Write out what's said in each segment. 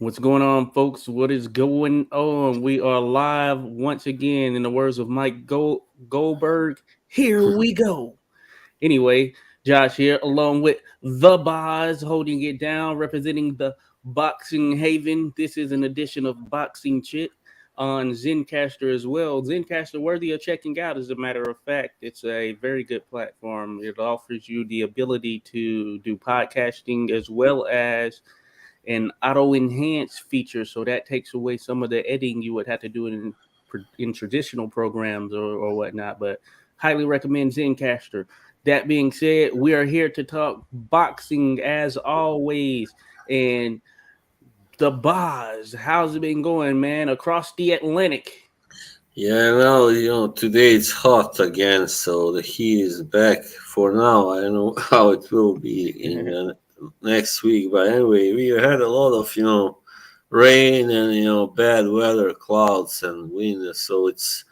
What's going on, folks? What is going on? We are live once again. In the words of Mike Goldberg, here we go. Anyway, Josh here, along with the Boz, holding it down, representing the Boxing Haven. This is an edition of Boxing Chit on Zencaster as well. Zencaster worthy of checking out, as a matter of fact. It's a very good platform. It offers you the ability to do podcasting as well as an auto enhance feature, so that takes away some of the editing you would have to do in traditional programs or whatnot. But highly recommend Zencaster. That being said, we are here to talk boxing as always. And the Boz, how's it been going, man, across the Atlantic? Yeah, today it's hot again, so the heat is back for now. I don't know how it will be in next week, but anyway, we had a lot of, rain and, bad weather, clouds and wind, so it's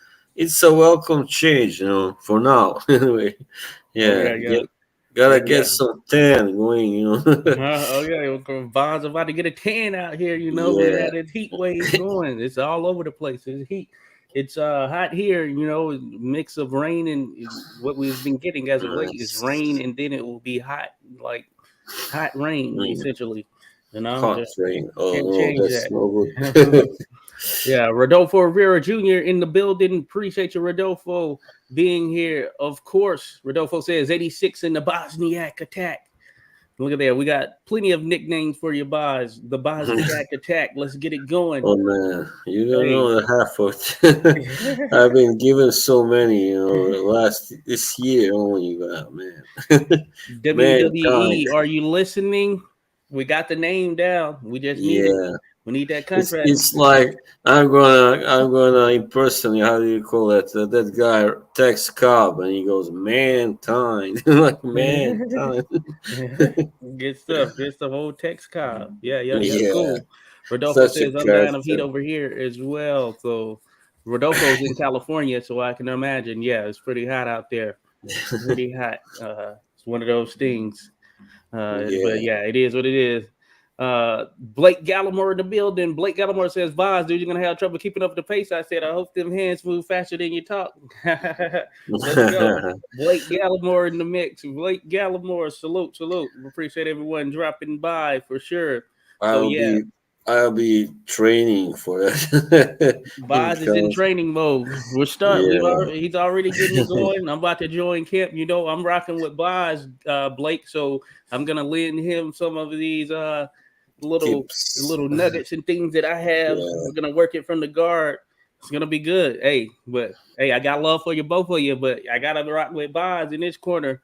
a welcome change, for now. Anyway, Oh yeah, yeah, yeah, gotta yeah, get yeah. some tan going. Oh yeah, Bond's about to get a tan out here. We Yeah, had this heat wave going. It's all over the place. It's heat. It's hot here. Mix of rain and what we've been getting as of late is rain, nice. and then it will be hot, like hot rain, Mm, essentially. hot Just rain. Oh can't no, change that's that. no good. Yeah, Rodolfo Rivera Jr. in the building. Appreciate you, Rodolfo, being here. Of course, Rodolfo says 86 in the Bosniak attack. Look at that. We got plenty of nicknames for your Boz. The Bosniak attack. Let's get it going. Oh man, you don't Hey. know the half of it. I've been given so many, last this year only, but man, mankind. WWE, are you listening? We got the name down. We just need it. Yeah, We need that it's contract. it's like I'm gonna impersonate. How do you call it? That guy Tex Cobb, and he goes mankind, like mankind. Good stuff. Good stuff. Old text cop. Yeah, yeah, yeah. Yeah, Cool. Rodolfo such a says I'm dying of heat character. over here as well. So Rodolfo's in California, so I can imagine. Yeah, it's pretty hot out there. Pretty hot. It's one of those things. But Yeah. yeah, it is what it is. Blake Gallimore in the building. Blake Gallimore says, Vaz, dude, you're gonna have trouble keeping up with the pace. I said, I hope them hands move faster than you talk. Let's go. Blake Gallimore in the mix. Blake Gallimore, salute, salute. Appreciate everyone dropping by for sure. So I'll yeah, be I'll be training for it Boz is in because training mode. We're start. We've yeah, already. He's already getting it going. I'm about to join camp. I'm rocking with Boz, Blake. So I'm gonna lend him some of these little tips. little nuggets and things that I have. Yeah, We're gonna work it from the guard. It's gonna be good. Hey, I got love for you, both of you. But I gotta rock with Boz in this corner,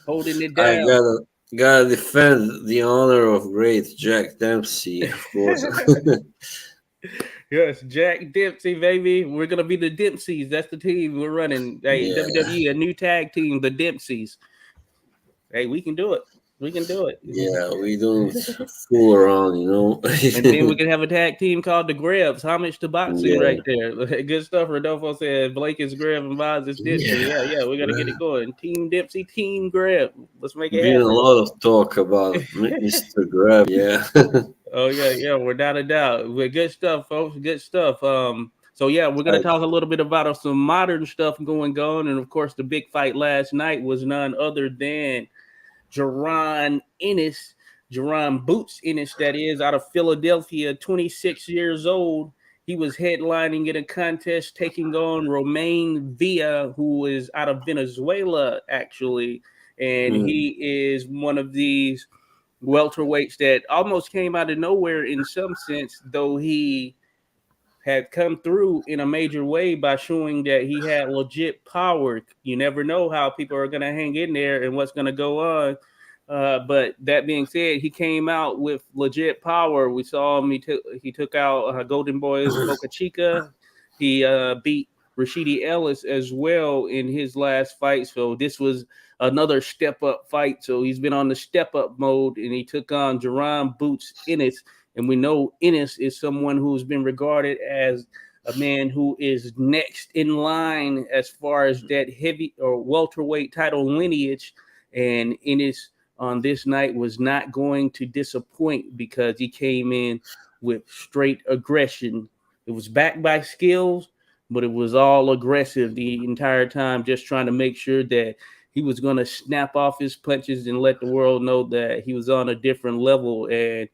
holding it I down. gotta defend the honor of great Jack Dempsey, of course. Yes, Jack Dempsey, baby. We're gonna be the Dempseys. That's the team we're running. Hey, Yeah, WWE, a new tag team, the Dempseys. Hey, we can do it. We can do it. yeah, we don't fool around. And then we can have a tag team called the Grebs. Homage to boxing Yeah, right there. Good stuff. Rodolfo said Blake is Greb and Vaz is Dempsey. yeah, Yeah, yeah, we gotta get it man. going. Team Dempsey, Team Greb. Let's make it Been a happen. lot of talk about Mr. Grab. Yeah, Oh yeah, yeah, without a doubt. Well, good stuff, folks. Good stuff. So yeah, we're gonna I, talk a little bit about some modern stuff going on, and of course, the big fight last night was none other than Jaron Ennis, Jaron Boots Ennis, that is, out of Philadelphia, 26 years old. He was headlining in a contest taking on Romain Villa, who is out of Venezuela, actually, and mm, he is one of these welterweights that almost came out of nowhere in some sense, though he had come through in a major way by showing that he had legit power. You never know how people are going to hang in there and what's going to go on. But that being said, he came out with legit power. We saw him. He took out Golden Boy Boca Chica. He beat Rashidi Ellis as well in his last fight. So this was another step up fight. So he's been on the step up mode, and he took on Jerron Boots Ennis. And we know Ennis is someone who's been regarded as a man who is next in line as far as that heavy or welterweight title lineage. And Ennis on this night was not going to disappoint because he came in with straight aggression. It was backed by skills, but it was all aggressive the entire time, just trying to make sure that he was going to snap off his punches and let the world know that he was on a different level. And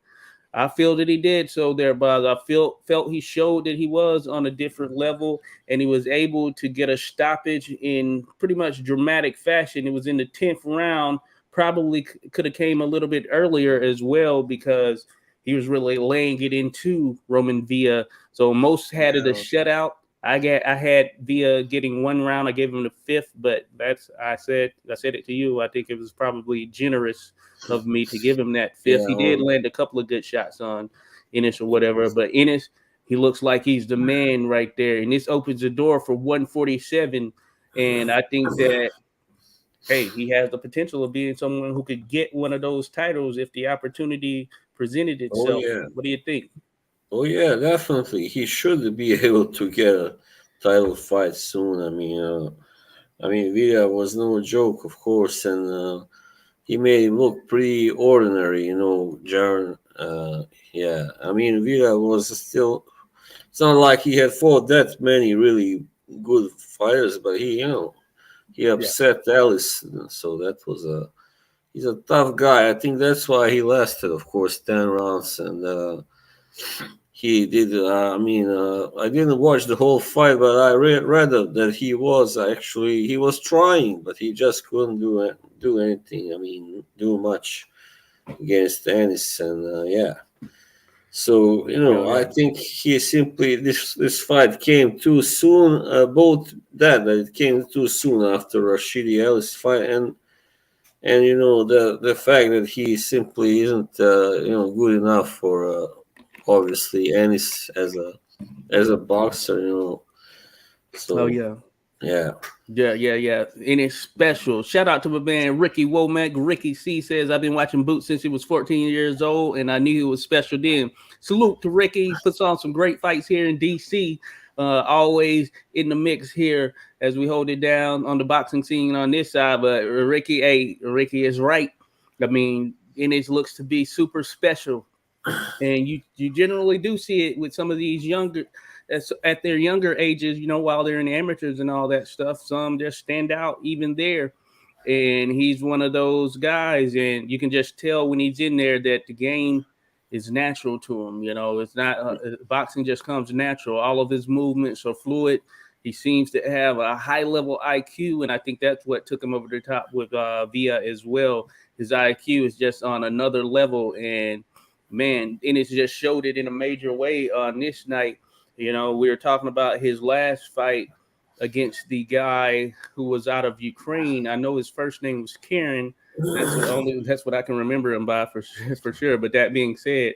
I feel that he did so there, Boz. I felt he showed that he was on a different level, and he was able to get a stoppage in pretty much dramatic fashion. It was in the 10th round. Probably could have came a little bit earlier as well because he was really laying it into Roman Villa. So most had it a Yeah, shutout. I had Villa getting one round. I gave him the fifth, but that's I said it to you. I think it was probably generous of me to give him that fifth. yeah, He did land a couple of good shots on Ennis or whatever, but Ennis, he looks like he's the man right there, and this opens the door for 147. And I think that hey, he has the potential of being someone who could get one of those titles if the opportunity presented oh itself. yeah, What do you think? oh yeah, definitely. He should be able to get a title fight soon. I mean, Villa was no joke, of course, and he made him look pretty ordinary, Jaron. Yeah, I mean, Villa was still. It's not like he had fought that many really good fighters, but he Yeah. upset Ellis, so that was a. He's a tough guy. I think that's why he lasted, of course, 10 rounds, and he did. I didn't watch the whole fight, but I read that he was trying, but he just couldn't do anything. I mean, do much against Ennis, and yeah. So Yeah, I yeah. think he simply this fight came too soon. Both that it came too soon after Rashidi Ellis fight, and the fact that he simply isn't good enough for obviously Ennis as a boxer. Oh So yeah. yeah. Yeah, yeah, yeah. And it's special. Shout out to my man Ricky Womack. Ricky C says, I've been watching Boots since he was 14 years old, and I knew he was special then. Salute to Ricky. Puts on some great fights here in DC. Always in the mix here as we hold it down on the boxing scene on this side. But Ricky, hey, Ricky is right. I mean, and it looks to be super special, and you generally do see it with some of these younger at their younger ages, while they're in the amateurs and all that stuff. Some just stand out even there, and he's one of those guys, and you can just tell when he's in there that the game is natural to him. It's not boxing just comes natural. All of his movements are fluid. He seems to have a high level IQ, and I think that's what took him over the top with Villa as well. His IQ is just on another level, and man, and it's just showed it in a major way on this night. We were talking about his last fight against the guy who was out of Ukraine. I know his first name was Karen. That's what I can remember him by for for sure. But that being said,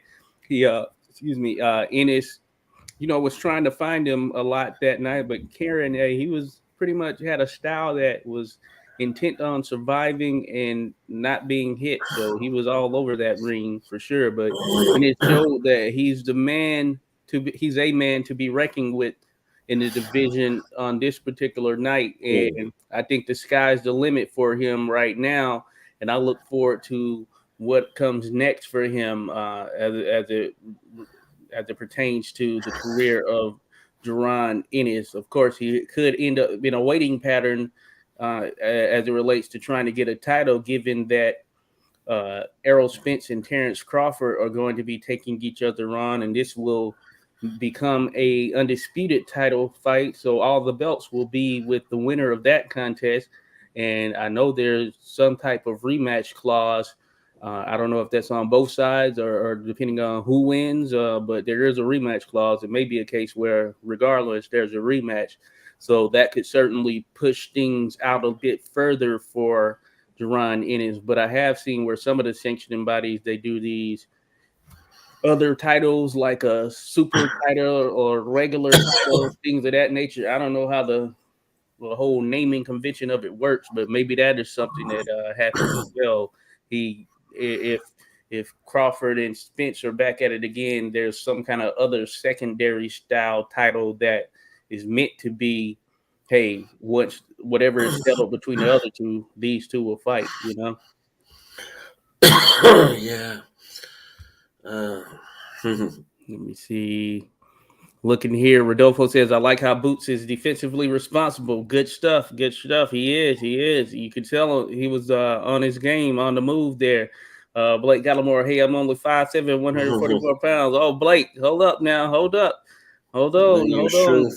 he excuse me, Ennis, was trying to find him a lot that night. But Karen, he was pretty much had a style that was intent on surviving and not being hit. So he was all over that ring for sure. But and it showed that he's a man to be reckoned with in the division on this particular night. And I think the sky's the limit for him right now. And I look forward to what comes next for him as it pertains to the career of Jaron Ennis. Of course, he could end up in a waiting pattern as it relates to trying to get a title, given that Errol Spence and Terrence Crawford are going to be taking each other on, and this will become a undisputed title fight. So all the belts will be with the winner of that contest. And I know there's some type of rematch clause. I don't know if that's on both sides or depending on who wins, but there is a rematch clause. It may be a case where, regardless, there's a rematch. So that could certainly push things out a bit further for Jaron Ennis. But I have seen where some of the sanctioning bodies they do these other titles like a super title or regular title, things of that nature. I don't know how the whole naming convention of it works, but maybe that is something that happens as well. He if Crawford and Spence are back at it again, there's some kind of other secondary style title that is meant to be, hey, whatever is settled between the other two, these two will fight. Yeah. Uh, Let me see. Looking here, Rodolfo says, I like how Boots is defensively responsible. Good stuff. Good stuff. He is. He is. You could tell he was on his game, on the move there. Blake Gallimore, hey, I'm only 5'7", 144 pounds. Oh, Blake, hold up now. Hold up. Hold Then on. you Hold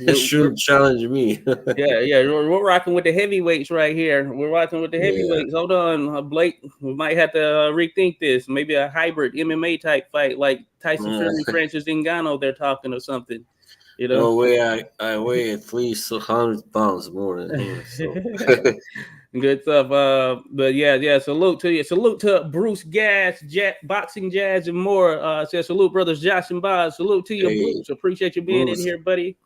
on. should challenge me. Yeah. We're rocking with the heavyweights right here. We're rocking with the Yeah. heavyweights. Hold on, Blake. We might have to rethink this. Maybe a hybrid MMA type fight like Tyson Yeah. Fury, Francis Ngannou. They're talking or something. You know. No way. I weigh at least 100 pounds more than him. So Good stuff. But yeah. Salute to you. Salute to Bruce Gas, Boxing Jazz, and more. Says salute, brothers Josh and Boz. Salute to you, hey, Bruce. Appreciate you being in Bruce. here, buddy.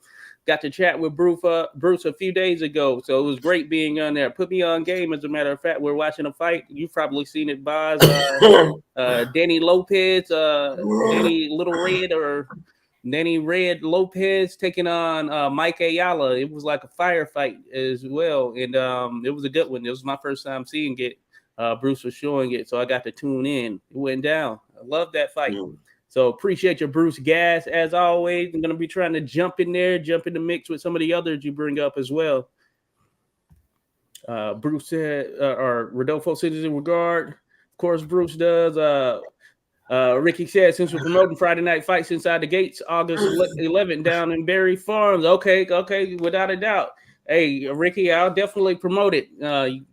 Got to chat with Bruce a few days ago, so it was great being on there. Put me on game. As a matter of fact, we're watching a fight. You've probably seen it, Boz. Danny Lopez, Danny Little Red or Danny Red Lopez taking on Mike Ayala. It was like a firefight as well, and it was a good one. It was my first time seeing it. Bruce was showing it, so I got to tune in. It went down. I love that fight. So appreciate your Bruce Gas as always. I'm gonna be trying to jump in there, jump in the mix with some of the others you bring up as well. Bruce said, or Rodolfo says in regard. Of course, Bruce does. Ricky said, since we're promoting Friday Night Fights Inside the Gates, August 11th down in Berry Farms. Okay, without a doubt. Hey, Ricky, I'll definitely promote it.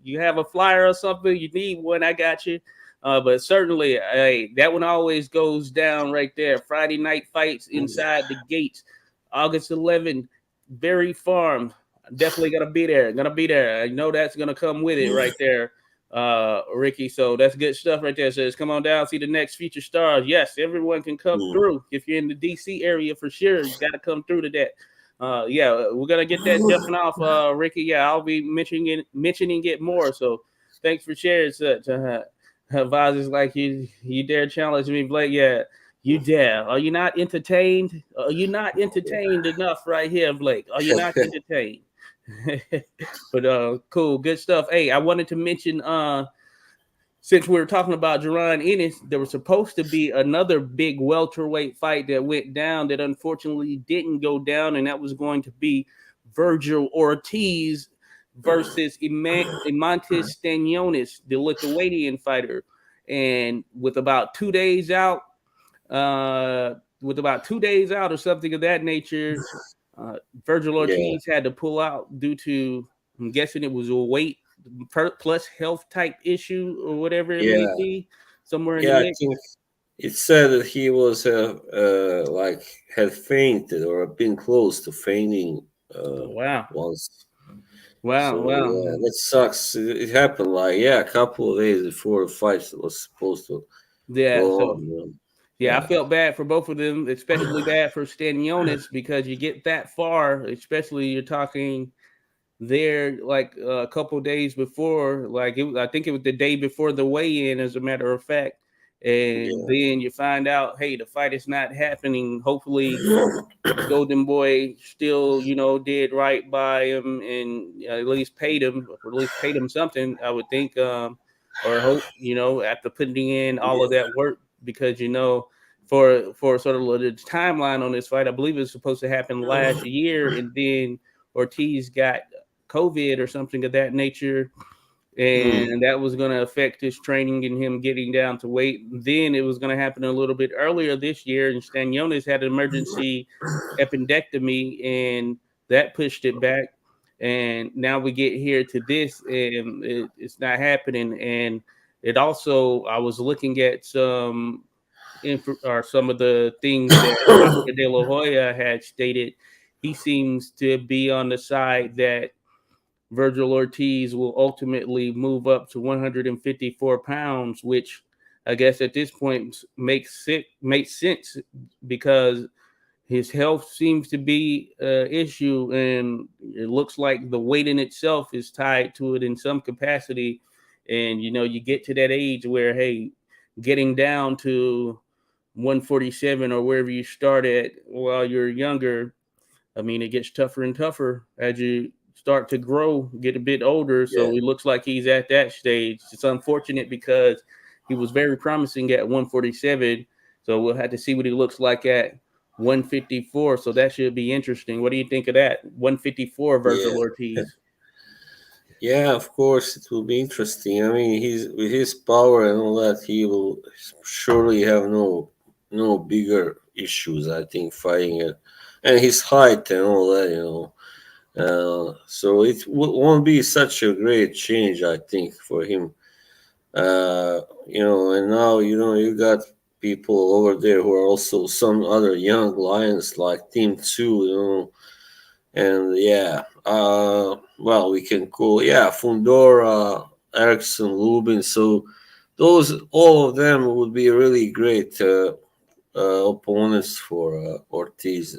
You have a flyer or something, you need one, I got you. But certainly, hey, that one always goes down right there. Friday Night Fights Inside the Gates, August 11th, Berry Farm. Definitely gonna be there. Gonna be there. I know that's gonna come with it right there, Ricky. So that's good stuff right there. Says, come on down, see the next future stars. Yes, everyone can come through. If you're in the DC area for sure, you got to come through to that. Yeah, we're gonna get that jumping off, Ricky. Yeah, I'll be mentioning it more. So thanks for sharing such. Vaz is like you dare challenge me, Blake. Yeah, you dare. Are you not entertained? Are you not entertained enough right here, Blake? Are you not entertained? But cool, good stuff. Hey, I wanted to mention since we were talking about Jaron Ennis, there was supposed to be another big welterweight fight that went down that unfortunately didn't go down, and that was going to be Virgil Ortiz versus Imantis Stanionis, the Lithuanian fighter. And with about 2 days out or something of that nature, Virgil Yeah. Ortiz had to pull out due to, I'm guessing it was a weight plus health type issue or whatever it may Yeah. be, somewhere in the Yeah. I mix. think it said that he was like had fainted or been close to fainting Wow. once. Wow. So Wow. yeah, that sucks. It happened like a couple of days before the fight was supposed to Yeah. go So, on. yeah, I Yeah. felt bad for both of them, especially bad for Stanionis because you get that far, especially you're talking there like a couple days before, like I think it was the day before the weigh-in, as a matter of fact, and Yeah. then you find out, hey, the fight is not happening. Hopefully, Golden Boy still, did right by him and at least paid him, or at least paid him something. I would think, or hope, after putting in all of that work, because for sort of the timeline on this fight, I believe it's supposed to happen last year, and then Ortiz got COVID or something of that nature, Mm. and that was going to affect his training and him getting down to weight. Then it was going to happen a little bit earlier this year, and Stanionis had an emergency appendectomy, and that pushed it back. And now we get here to this, and it's not happening. And it also, I was looking at some of the things that Oscar De La Hoya had stated. He seems to be on the side that Virgil Ortiz will ultimately move up to 154 pounds, which I guess at this point makes sense because his health seems to be an issue, and it looks like the weight in itself is tied to it in some capacity. And you get to that age where, hey, getting down to 147 or wherever you start at while you're younger, I mean, it gets tougher and tougher as you start to grow, get a bit older. Yeah. So it looks like he's at that stage. It's unfortunate because he was very promising at 147. So we'll have to see what he looks like at 154. So that should be interesting. What do you think of that? 154 Yeah, Virgil Ortiz. yeah. Of course, it will be interesting. I mean, he's with his power and all that, he will surely have no bigger issues. I think fighting it, and his height and all that. So it won't be such a great change, I think, for him. And now you got people over there who are also some other young lions like Team Two, and yeah, well, we can call Fundora, Erickson, Lubin. So those all of them would be really great opponents for Ortiz.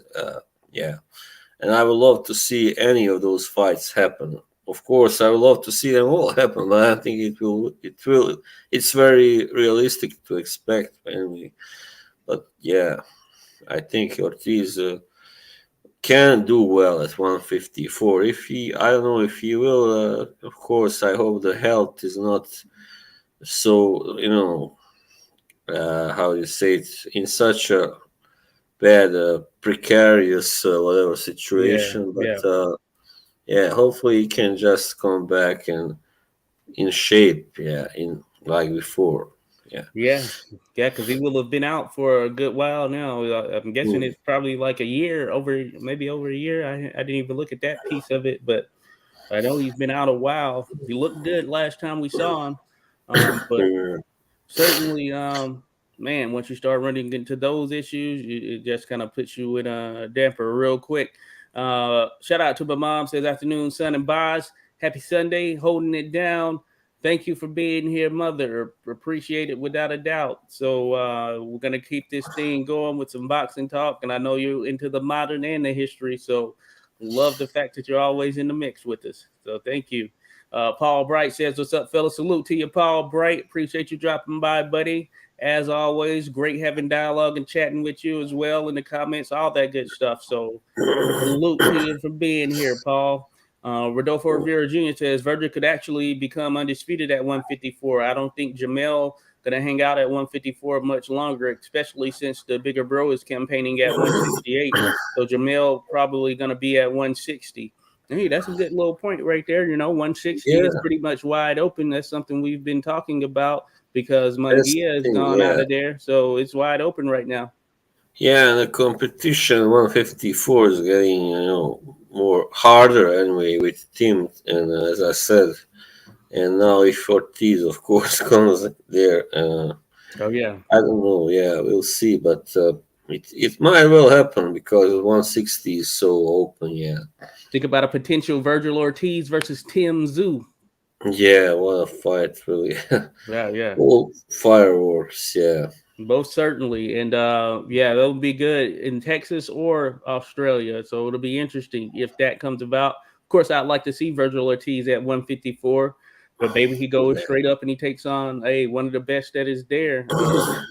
Yeah, and I would love to see any of those fights happen. Of course, I would love to see them all happen, but I think it will. It will. It's very realistic to expect anyway. But yeah, I think Ortiz can do well at 154. If he, I don't know if he will. Of course, I hope the health is not so. How you say it, in such a bad, precarious, whatever Yeah, situation. But yeah. yeah, hopefully he can just come back and in shape. Yeah, in like before. Yeah. Yeah, yeah, because he will have been out for a good while now. I'm guessing Mm. it's probably like a year, maybe over a year. I didn't even look at that piece of it, but I know he's been out a while. He looked good last time we saw him, but Mm. certainly, man, once you start running into those issues, it just kind of puts you in a damper real quick. Shout out to my mom. Says afternoon, son and Boz. Happy Sunday, holding it down. Thank you for being here, mother. Appreciate it without a doubt. So we're gonna keep this thing going with some boxing talk, and I know you're into the modern and the history. So love the fact that you're always in the mix with us. So thank you. Paul Bright says, "What's up, fella? Salute to you, Paul Bright. Appreciate you dropping by, buddy. As always, great having dialogue and chatting with you as well in the comments, all that good stuff. So, salute to you for being here, Paul." Rodolfo Rivera Jr. says Virgil could actually become undisputed at 154. I don't think Jamel gonna hang out at 154 much longer, especially since the bigger bro is campaigning at 168. So Jamel probably gonna be at 160. Hey, that's a good little point right there. 160 is Yeah, pretty much wide open. That's something we've been talking about because that's Mungia the has thing. gone out Yeah. of there, so it's wide open right now. Yeah, and the competition 154 is getting more harder anyway with Tim, and as I said, and now if Ortiz of course comes there, Oh yeah. I don't know. Yeah, we'll see, but it might well happen because 160 is so open. Yeah, Think about a potential Virgil Ortiz versus Tim Zoo. yeah, what a fight! Really, Yeah, yeah. all fireworks. Yeah, Most certainly. And yeah, that would be good in Texas or Australia. So it'll be interesting if that comes about. Of course, I'd like to see Virgil Ortiz at 154, but maybe he goes straight up and he takes on one of the best that is there.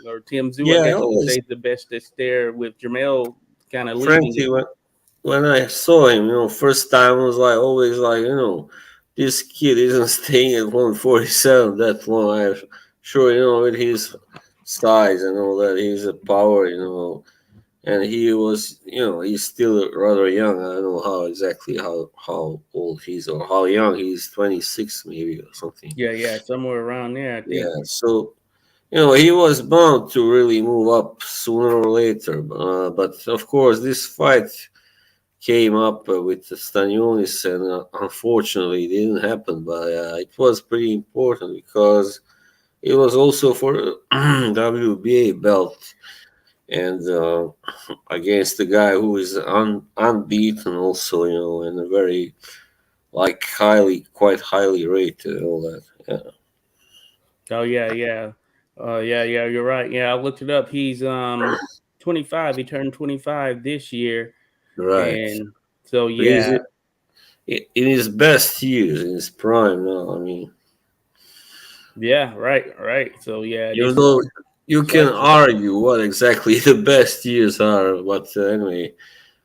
Or Tim Zoo, I yeah. I guess you could always, say is the best that's there with Jamel kind of leading frankly, it. when I saw him, first time I was like always like, this kid isn't staying at 147 that long. I'm sure, with his size and all that, he's a power, and he was, he's still rather young. I don't know how old he's or how young he's, 26 maybe or something. Yeah, yeah, somewhere around there, I think. Yeah, so he was bound to really move up sooner or later. But of course, this fight came up with Stanionis, and unfortunately, it didn't happen. But it was pretty important because it was also for WBA belt, and against the guy who is unbeaten, also, and a very like quite highly rated and all that. Yeah, Oh yeah, yeah. Yeah, yeah, you're right. Yeah, I looked it up. He's 25. He turned 25 this year. right. And so So he's yeah, in his best years, in his prime now. I mean, yeah, right, right. So yeah, even this is though you can exciting. argue what exactly the best years are, but anyway,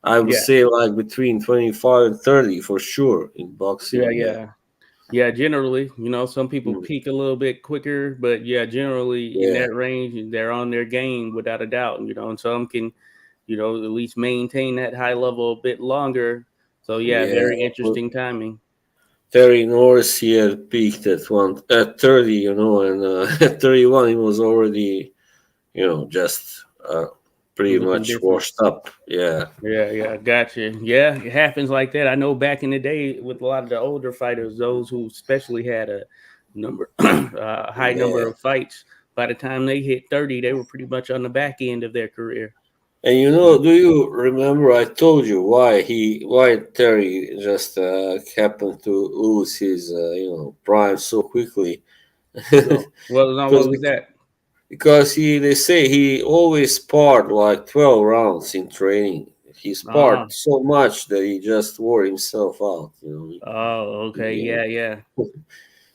I would Yeah, say like between 25 and 30 for sure in boxing. yeah, Yeah, yeah. Yeah, generally, some people Mm, peak a little bit quicker, but yeah, generally in yeah, that range, they're on their game without a doubt, and some can, at least maintain that high level a bit longer. So yeah, yeah. very interesting timing. Terry Norris, he had peaked at 30, and at 31 he was already, just pretty Looking much different. washed up. Yeah, Yeah, yeah, gotcha. Yeah, it happens like that. I know back in the day with a lot of the older fighters, those who especially had a number, a high number yeah. of fights, by the time they hit 30, they were pretty much on the back end of their career. And do you remember I told you why Terry just happened to lose his prime so quickly? No, well, no, because what was that? because they say he always sparred like 12 rounds in training. He Uh-huh. sparred so much that he just wore himself out. Oh, okay. Yeah, Yeah, yeah.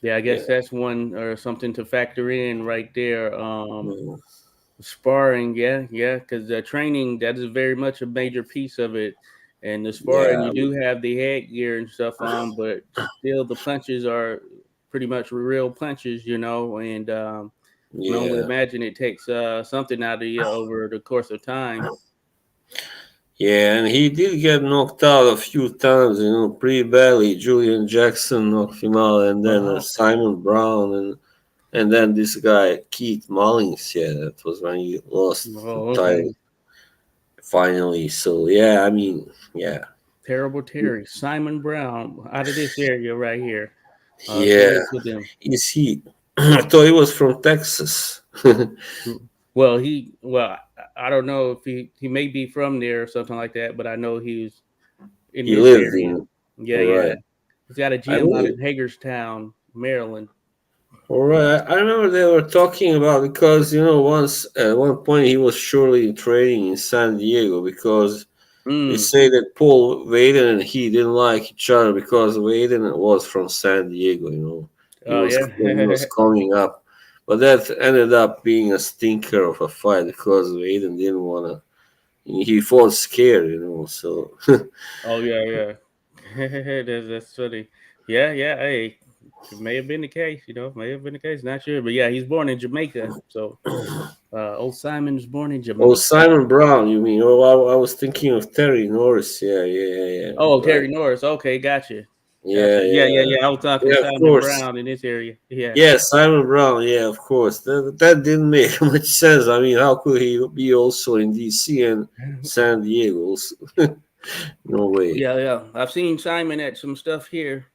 Yeah, I guess yeah, that's one or something to factor in right there. yeah, Sparring, yeah, yeah, because training, that is very much a major piece of it. And the sparring, yeah, you do have the headgear and stuff on, but still the punches are pretty much real punches, and can only yeah. imagine it takes something out of you over the course of time. Yeah, and he did get knocked out a few times, pretty badly. Julian Jackson knocked him out, and then Uh-huh. Simon Brown, and then this guy Keith Mullins. Yeah, that was when he lost the Oh, okay. title finally. So yeah, I mean, yeah, Terrible Terry, Simon Brown, out of this area right here. yeah. Connect with them. Is he? I thought he was from Texas. Well, I don't know if he may be from there or something like that, but I know he's in He this lived area. in Yeah, yeah. right. He's got a I gym out mean, in Hagerstown, Maryland. all right. I remember they were talking about because once at one point he was surely training in San Diego because they Mm. say that Paul Vaden and he didn't like each other because Vaden was from San Diego. He Oh was yeah. when he was coming up, but that ended up being a stinker of a fight because Vaden didn't wanna. He fought scared. So Oh yeah, yeah. That's funny. Yeah, yeah. Hey, it may have been the case. May have been the case. Not sure, but yeah, he's born in Jamaica. So, old Simon was born in oh, Jamaica. Simon Brown, you mean? Oh, I was thinking of Terry Norris. Yeah, yeah, yeah, yeah. Oh, Right. Terry Norris. Okay, gotcha, Yeah, gotcha. Yeah, yeah, yeah, yeah. I was talking yeah. Of Simon course. Brown in this area. Yeah. Yeah, Simon Brown. Yeah, of course. That didn't make much sense. I mean, how could he be also in DC and San Diego? No way. Yeah, yeah. I've seen Simon at some stuff here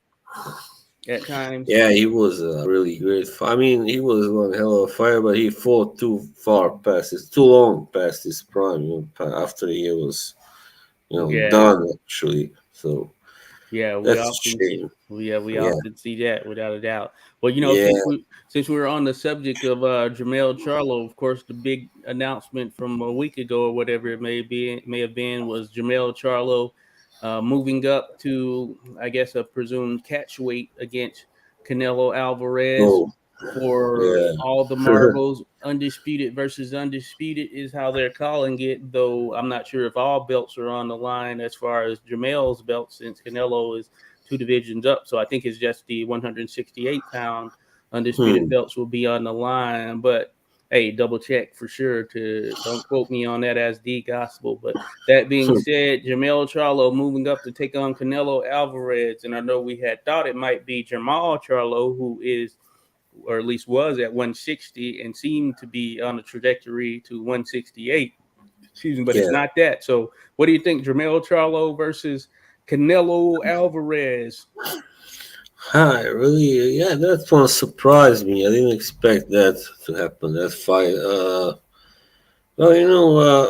at times. Yeah, he was a really great. I mean, he was one hell of a fighter, but he fought too long past his prime. After he was, Yeah, done actually. So yeah. We that's a often, shame. we Yeah, often see that without a doubt. Well, yeah. since we're on the subject of Jamel Charlo, of course, the big announcement from a week ago or whatever may have been was Jamel Charlo moving up to, I guess, a presumed catch weight against Canelo Alvarez Oh, for yeah. all the marbles. Undisputed versus undisputed is how they're calling it, though I'm not sure if all belts are on the line as far as Jamel's belt, since Canelo is two divisions up. So I think it's just the 168-pound undisputed Hmm. belts will be on the line. But hey, double check for sure. To don't quote me on that as the gospel. But that being said, Jamel Charlo moving up to take on Canelo Alvarez, and I know we had thought it might be Jamal Charlo, who is, or at least was, at 160 and seemed to be on a trajectory to 168. Excuse me, but it's Yeah. not that. So, what do you think, Jamel Charlo versus Canelo Alvarez? Hi, really? Yeah, that one surprised me. I didn't expect that to happen. That fight. Well,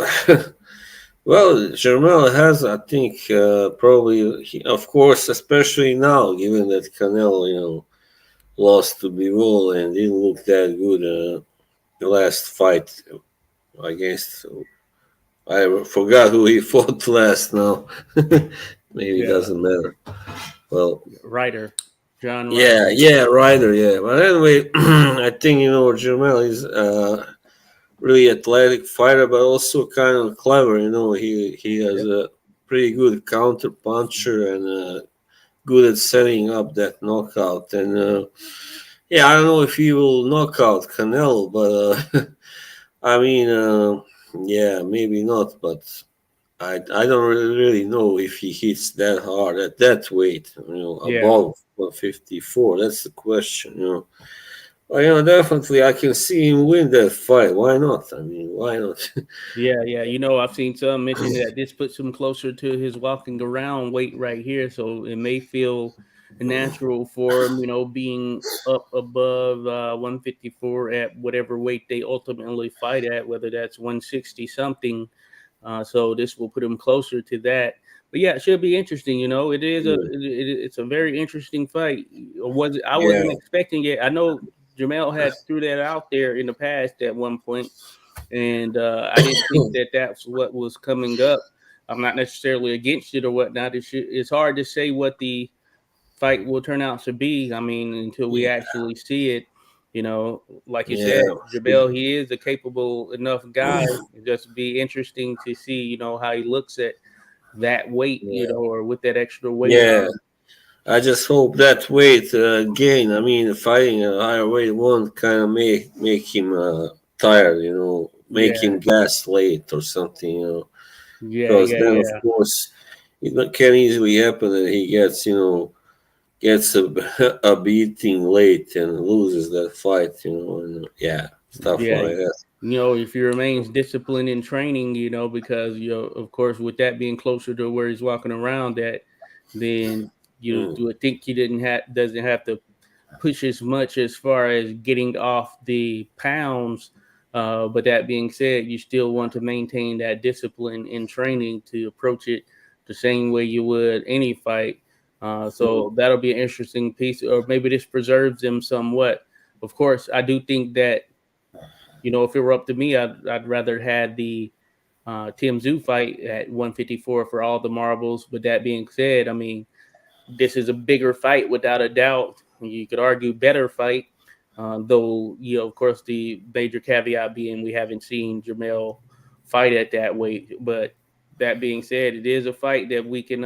well, Jermel has, I think, probably, of course, especially now, given that Canelo, lost to Bivol and didn't look that good the last fight against. I forgot who he fought last now. Maybe it Yeah, doesn't matter. Well, Ryder, John yeah, Ryder. yeah, Ryder, yeah. But anyway, I think Jermel is really athletic fighter, but also kind of clever. He has Yep. a pretty good counter puncher and good at setting up that knockout. And yeah, I don't know if he will knock out Canelo, but I mean, yeah, maybe not. But I don't really know if he hits that hard at that weight. Yeah. Above 154. That's the question. Well, definitely I can see him win that fight. Why not? I mean, why not? Yeah, yeah. I've seen some mention that this puts him closer to his walking around weight right here, so it may feel natural for him, being up above 154 at whatever weight they ultimately fight at, whether that's 160 something. So this will put him closer to that. But yeah, it should be interesting. It is it's a very interesting fight. I Yeah. wasn't expecting it. I know Jamel had threw that out there in the past at one point, and I didn't think that that's what was coming up. I'm not necessarily against it or whatnot. It's hard to say what the fight will turn out to be. I mean, until we Yeah. actually see it. Like you said, Yeah. Jabel, he is a capable enough guy. It just be interesting to see, how he looks at that weight, Yeah. or with that extra weight Yeah. on. I just hope that weight gain. I mean, fighting a higher weight won't kind of make him tired. Make Yeah, him gas late or something. yeah, Because yeah, then, of yeah, course, can easily happen that he gets a beating late and loses that fight. And yeah, stuff yeah. like that. If he remains disciplined in training, because of course, with that being closer to where he's walking around at, then you Mm. would think he didn't have doesn't have to push as much as far as getting off the pounds. But that being said, you still want to maintain that discipline in training to approach it the same way you would any fight. Mm. So that'll be an interesting piece, or maybe this preserves them somewhat. Of course, I do think that if it were up to me, I'd rather had the Tim Zoo fight at 154 for all the marbles. But that being said, I mean, this is a bigger fight without a doubt. You could argue better fight, though. Of course, the major caveat being we haven't seen Jamel fight at that weight. But that being said, it is a fight that we can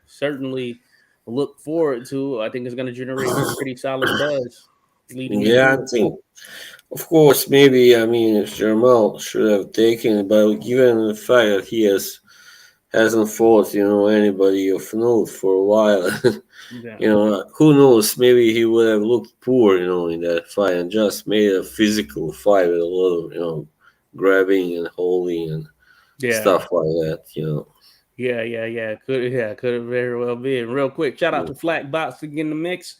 certainly look forward to. I think it's going to generate a pretty solid buzz leading Yeah, into I it. think. Of course, maybe I mean Jamal should have taken it, but given the fact that he hasn't fought, anybody of note for a while, Yeah. who knows? Maybe he would have looked poor, in that fight and just made a physical fight with a lot of, grabbing and holding and Yeah. stuff like that. Could have very well been. Real quick, shout out to Flat Boxing in the mix.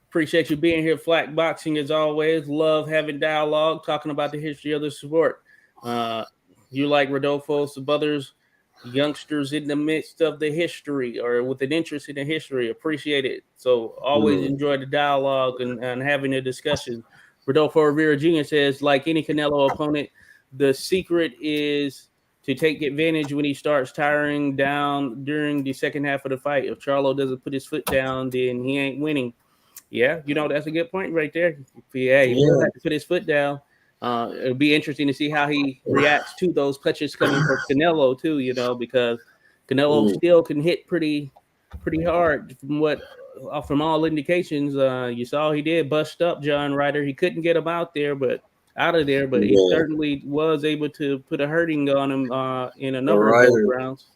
Appreciate you being here, Flat Boxing, as always. Love having dialogue, talking about the history of the sport. Uh, you like Rodolfo, some others, youngsters in the midst of the history or with an interest in the history. Appreciate it. So always Mm. enjoy the dialogue and having a discussion. Rodolfo Rivera Jr. says, like any Canelo opponent, the secret is to take advantage when he starts tiring down during the second half of the fight. If Charlo doesn't put his foot down, then he ain't winning. Yeah, that's a good point right there. Yeah, he will Yeah. have to put his foot down. It'll be interesting to see how he reacts to those punches coming from Canelo too. Because Canelo Mm. still can hit pretty hard from from all indications. You saw he did bust up John Ryder. He couldn't get him out of there, but he Yeah. certainly was able to put a hurting on him in a The number of those Ryder, rounds.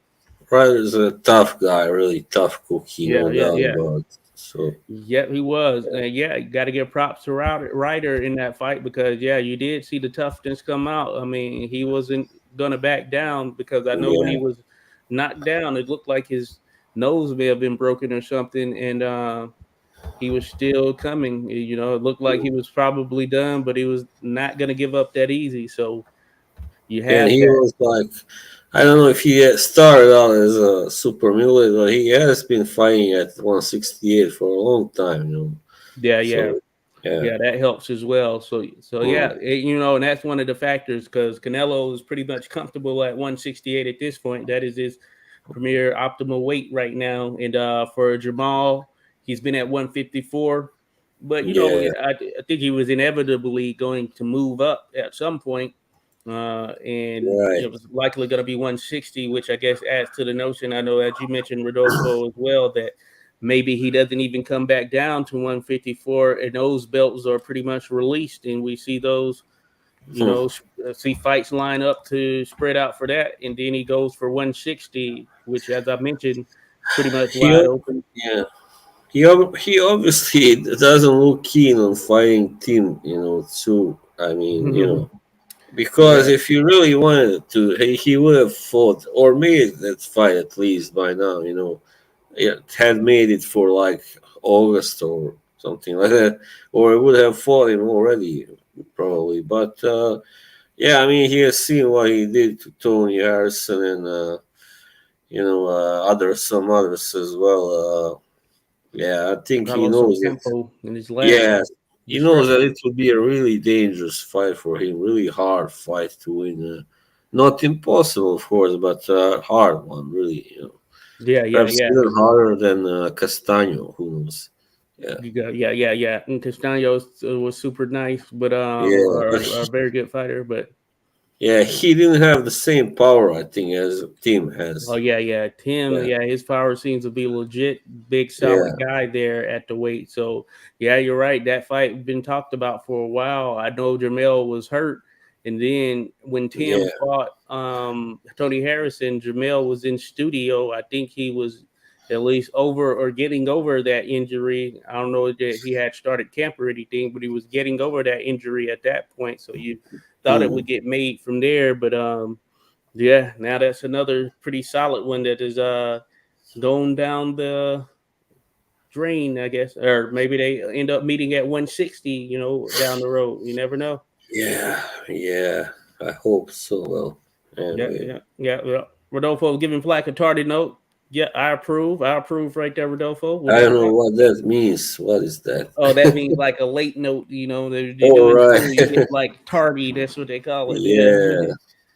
Ryder's a tough guy, really tough cookie, Yeah, no yeah, doubt yeah. about it. So, Yep, he was. Yeah, got to give props to Ryder in that fight because yeah, you did see the toughness come out. I mean, he wasn't gonna back down because I know when he yeah. was knocked down, it looked like his nose may have been broken or something, and he was still coming. It looked like he was probably done, but he was not gonna give up that easy. So you And have he that. was like, I don't know if he had started out as a super middleweight, but he has been fighting at 168 for a long time. Yeah, yeah. So, yeah. Yeah, that helps as well. So Mm. yeah, and that's one of the factors because Canelo is pretty much comfortable at 168 at this point. That is his premier optimal weight right now. And for Jamal, he's been at 154. But Yeah. I think he was inevitably going to move up at some point, and Right. it was likely going to be 160, which I guess adds to the notion. I know, as you mentioned, Rodolfo as well, that maybe he doesn't even come back down to 154, and those belts are pretty much released, and we see those, Hmm. see fights line up to spread out for that, and then he goes for 160, which, as I mentioned, is pretty much He, wide open. yeah, he obviously doesn't look keen on fighting Tim, too. I mean, because Yeah, if he really wanted to, he would have fought or made that fight at least by now. It had made it for like August or something like that, or it would have fought him already probably. But yeah, I mean, he has seen what he did to Tony Harrison and others, some others as well. Yeah, I think got he a some knows it. tempo in his last Yeah, he knows that destruction. it would be a really dangerous fight for him, really hard fight to win. Not impossible, of course, but hard one, really. Yeah, yeah, Perhaps yeah. even harder than Castano. Who knows? Yeah, Yeah, yeah, yeah. And Castaño was super nice, but yeah, but or a very good fighter. But yeah, he didn't have the same power, I think, as Tim oh has. yeah, yeah. Tim, Yeah, yeah, his power seems to be legit. Big, solid yeah, guy there at the weight. So yeah, you're right. That fight been talked about for a while. I know Jamel was hurt, and then when Tim yeah, fought Tony Harrison, Jamel was in studio. I think he was at least over or getting over that injury. I don't know that he had started camp or anything, but he was getting over that injury at that point. So you thought it hmm, would get made from there, but yeah, now that's another pretty solid one that is going down the drain, I guess. Or maybe they end up meeting at 160, down the road. You never know. yeah, yeah. I hope so. Well, Yeah, anyway, yeah, yeah. Well, Rodolfo giving Flack a tardy note. Yeah, I approve. I approve right there, Rodolfo. With I that don't know said, what that means. What is that? oh, that means like a late note. They do All in right. school. You get like tardy. That's what they call it. Yeah. Yeah.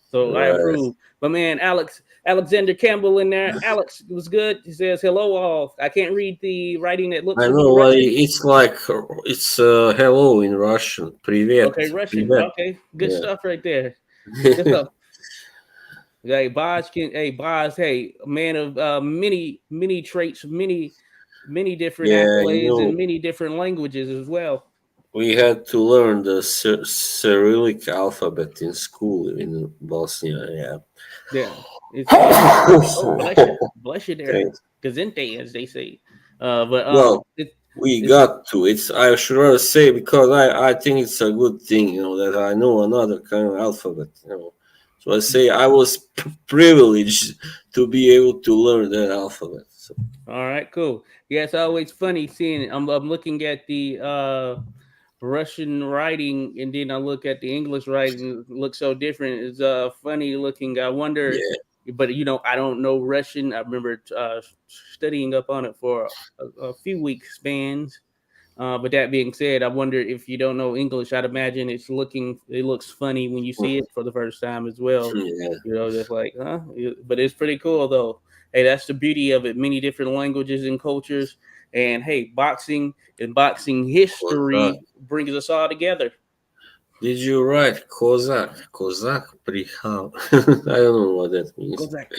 So I Right. approve. But man, Alexander Campbell in there. Alex was good. He says hello all. I can't read the writing that looks I to be know what Russian. it's like. It's hello in Russian. Привет. Okay, Russian. Привет. Okay, good Yeah. stuff right there. Good stuff. Hey, Boz, hey, a man of many traits, many different Yeah, accolades and many different languages as well. we had to learn the Cyrillic alphabet in school in Bosnia. Yeah. It's oh, Yeah. bless you there. Thanks. Gazente, as they say. But Well, we it's got to. It's. I should rather say because I think it's a good thing. That I know another kind of alphabet. So I say I was privileged to be able to learn that alphabet. So all right, cool. Yeah, it's always funny seeing. I'm looking at the Russian writing, and then I look at the English writing. It looks so different. It's funny looking. I wonder, yeah. but I don't know Russian. I remember studying up on it for a few week spans. But that being said, I wonder if you don't know English. I'd imagine it looks funny when you see it for the first time as well. Yeah. Just like, huh? But it's pretty cool though. Hey, that's the beauty of it. Many different languages and cultures. And hey, boxing and boxing What's that? history brings us all together. Did you write Kozak? Kozak Prihal. I don't know what that means. Kozak.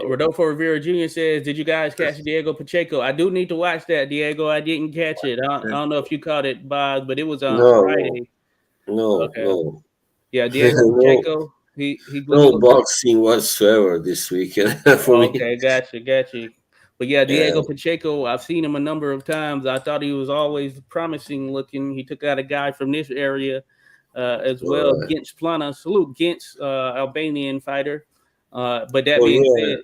Rodolfo Rivera Jr. says, "Did you guys catch Diego Pacheco? I do need to watch that, Diego. I didn't catch it. I don't know if you caught it, Bob, but it was on No, Friday. no, Okay. no, Yeah, Diego no, Pacheco. He no looks pretty. boxing whatsoever this weekend for me. Okay, gotcha. But yeah, Yeah, Diego Pacheco. I've seen him a number of times. I thought he was always promising looking. He took out a guy from this area as well, right. Gents Plana. Salute Gents, Albanian fighter. But that Oh being yeah, said,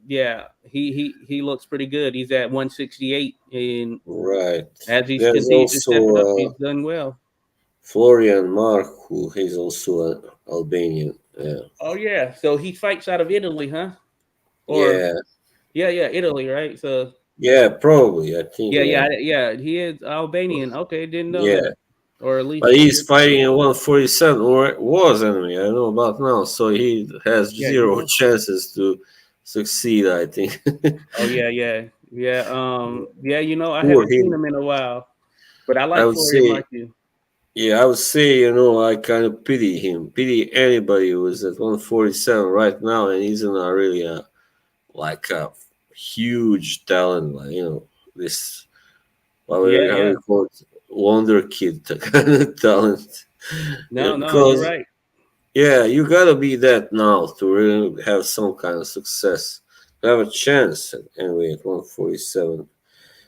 yeah, he looks pretty good. He's at 168, and right. as he's There's continued to also step it up, he's done well. Florian Mark, who he's also an Albanian. Yeah, Oh yeah, so he fights out of Italy, huh? Or yeah, yeah, Italy, right? So yeah. Probably, I think. Yeah, yeah. He is Albanian. Okay, didn't know yeah. that, or at least But he's fighting at 147, or was anyway. I don't know about now. So he has yeah, you zero know. chances to succeed, I think. Oh yeah. Yeah. I Poor haven't seen him. him in a while, but I I like would Florian say, Martin. yeah, I would say, I kind of pity him. Pity anybody who is at 147 right now and he's not really like huge talent, like, this, Yeah, how yeah. we call it, wonder kid kind of talent. No, no, you're Because right. yeah, you gotta be that now to really have some kind of success, to have a chance anyway at 147.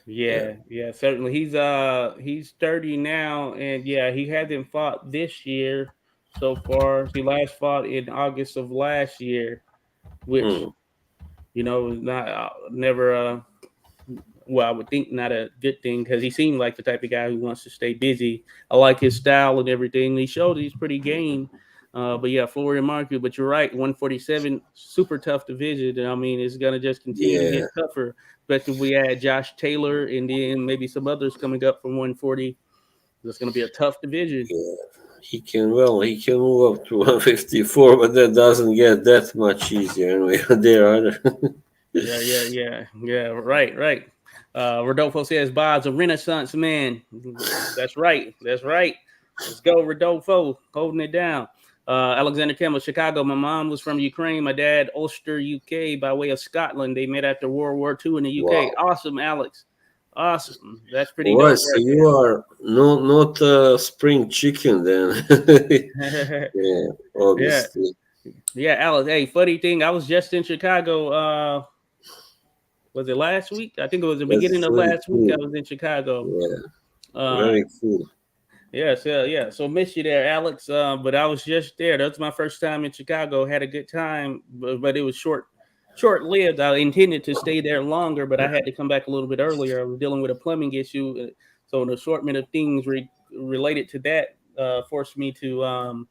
Yeah. Yeah, yeah, certainly. He's 30 now, and yeah, he hasn't fought this year so far. He last fought in August of last year, which Hmm. is not never well, I would think not a good thing because he seemed like the type of guy who wants to stay busy. I like his style and everything. He showed he's pretty game. But yeah, Florian Market. But you're right, 147, super tough division. And I mean, it's gonna just continue to Yeah, get tougher, especially if we add Josh Taylor and then maybe some others coming up from 140. That's gonna be a tough division. yeah. He can move up to 154, but that doesn't get that much easier anyway. There either. Yeah, yeah, yeah, yeah. Right, right. Rodolfo says Bob's a Renaissance man. That's right. That's right. Let's go, Rodolfo, holding it down. Alexander Campbell, Chicago. My mom was from Ukraine. My dad, Ulster, UK, by way of Scotland. They met after World War II in the UK. Wow. Awesome, Alex. Awesome. That's pretty All right, dope so right you are not spring chicken then. there. Yeah, Yeah, obviously. yeah, Alex. Hey, funny thing, I was just in Chicago. Was it last week? I think it was the beginning That's of very last week. I cool. was in Chicago. Yeah, Uh, very cool. yes, yeah, yeah. So miss you there, Alex. But I was just there. That's my first time in Chicago. Had a good time, but it was short lived. I intended to stay there longer, but I had to come back a little bit earlier. I was dealing with a plumbing issue, so an assortment of things related to that forced me to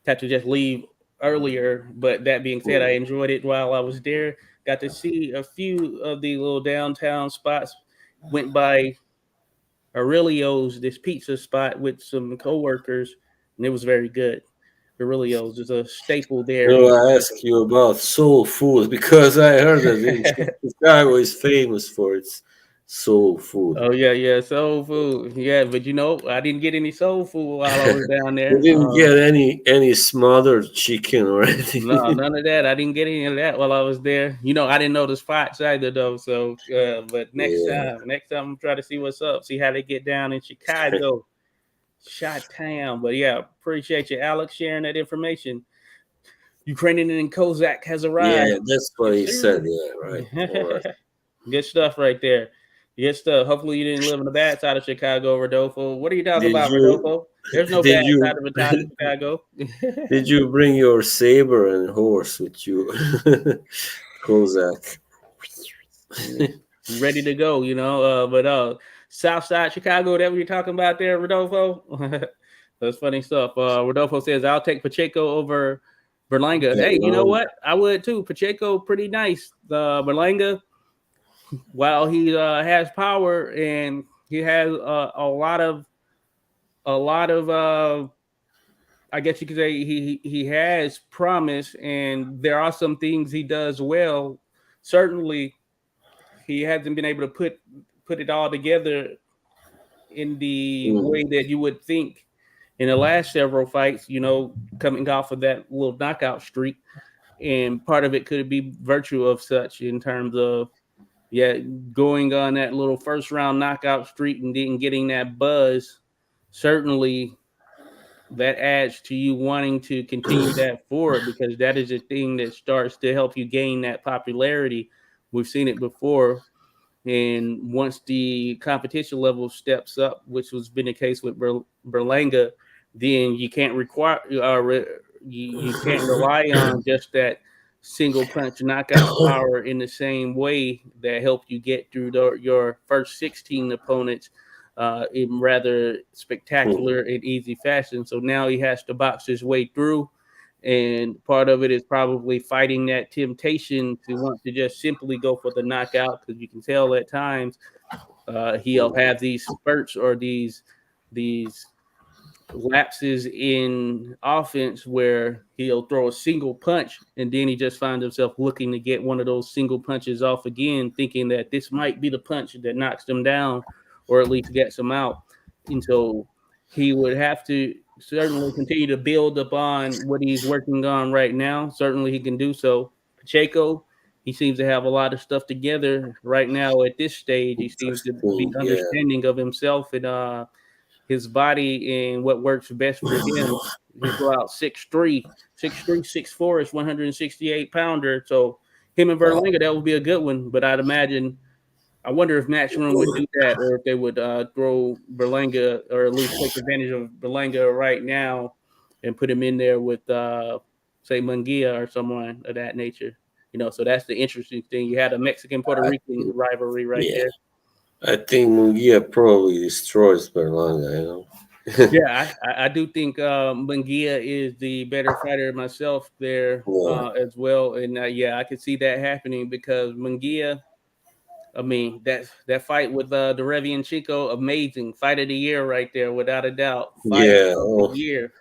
had to just leave earlier. But that being said, I Mm. enjoyed it while I was there. Got to see a few of the little downtown spots. Went by Aurelio's, this pizza spot with some coworkers, and it was very good. Aurelio's is a staple there in I Chicago. ask you about soul food because I heard that Chicago is famous for its soul food. Oh yeah, yeah, soul food. Yeah, but I didn't get any soul food while I was down You there. didn't get any smothered chicken or No, anything. none of that. I didn't get any of that while I was there. I didn't know the spots either though. So, but Yeah, next time I'm trying to see what's up, see how they get down in Chicago, Shot Town. But yeah, appreciate you, Alex, sharing that information. Ukrainian and Kozak has arrived. yeah, that's what Yes, he said. sir. Yeah, right. All right. Good stuff right there. Good stuff. Hopefully you didn't live in the bad side of Chicago, Rodolfo. What are you talking Did about, you Rodolfo? There's no did bad you side of Chicago. did you bring your saber and horse with you, Kozak? Ready to go, but South Side Chicago, whatever you're talking about there, Rodolfo. That's funny stuff. Rodolfo says, I'll take Pacheco over Berlanga. Hey, you know Berlanga. what? I would too. Pacheco, pretty nice. Berlanga, while he has power and he has a lot of I guess you could say he has promise, and there are some things he does well. Certainly, he hasn't been able to put it all together in the Mm. way that you would think in the last several fights. Coming off of that little knockout streak, and part of it could be virtue of such in terms of yeah, going on that little first round knockout streak and then getting that buzz. Certainly, that adds to you wanting to continue that forward because that is a thing that starts to help you gain that popularity. We've seen it before. And once the competition level steps up, which was been the case with Berlanga, then you can't you can't rely on just that single punch knockout power in the same way that helped you get through your first 16 opponents in rather spectacular and easy fashion. So now he has to box his way through. And part of it is probably fighting that temptation to want to just simply go for the knockout because you can tell at times he'll have these spurts or these lapses in offense where he'll throw a single punch and then he just finds himself looking to get one of those single punches off again, thinking that this might be the punch that knocks them down or at least gets them out. And so he would have to certainly continue to build upon what he's working on right now. Certainly he can do so. Pacheco, he seems to have a lot of stuff together right now at this stage. He seems to be Interesting. Yeah. understanding of himself and his body and what works best for him. He'll go out 6'3", 6'3", 6'4" is 168-pounder. So him and Wow. Berlanga, that would be a good one. But I'd imagine, I wonder if Matchroom would do that, or if they would throw Berlanga, or at least take advantage of Berlanga right now and put him in there with, say, Munguia or someone of that nature. So that's the interesting thing. You had a Mexican Puerto I Rican think, rivalry right yeah. there. I think Mungia probably destroys Berlanga, you know. Yeah, I do think Munguia is the better fighter myself there Yeah. as well, and yeah, I could see that happening because Munguia. I mean, that fight with Derevian Chico, amazing fight of the year right there, without a doubt. Fight Yeah. of the Oh, year,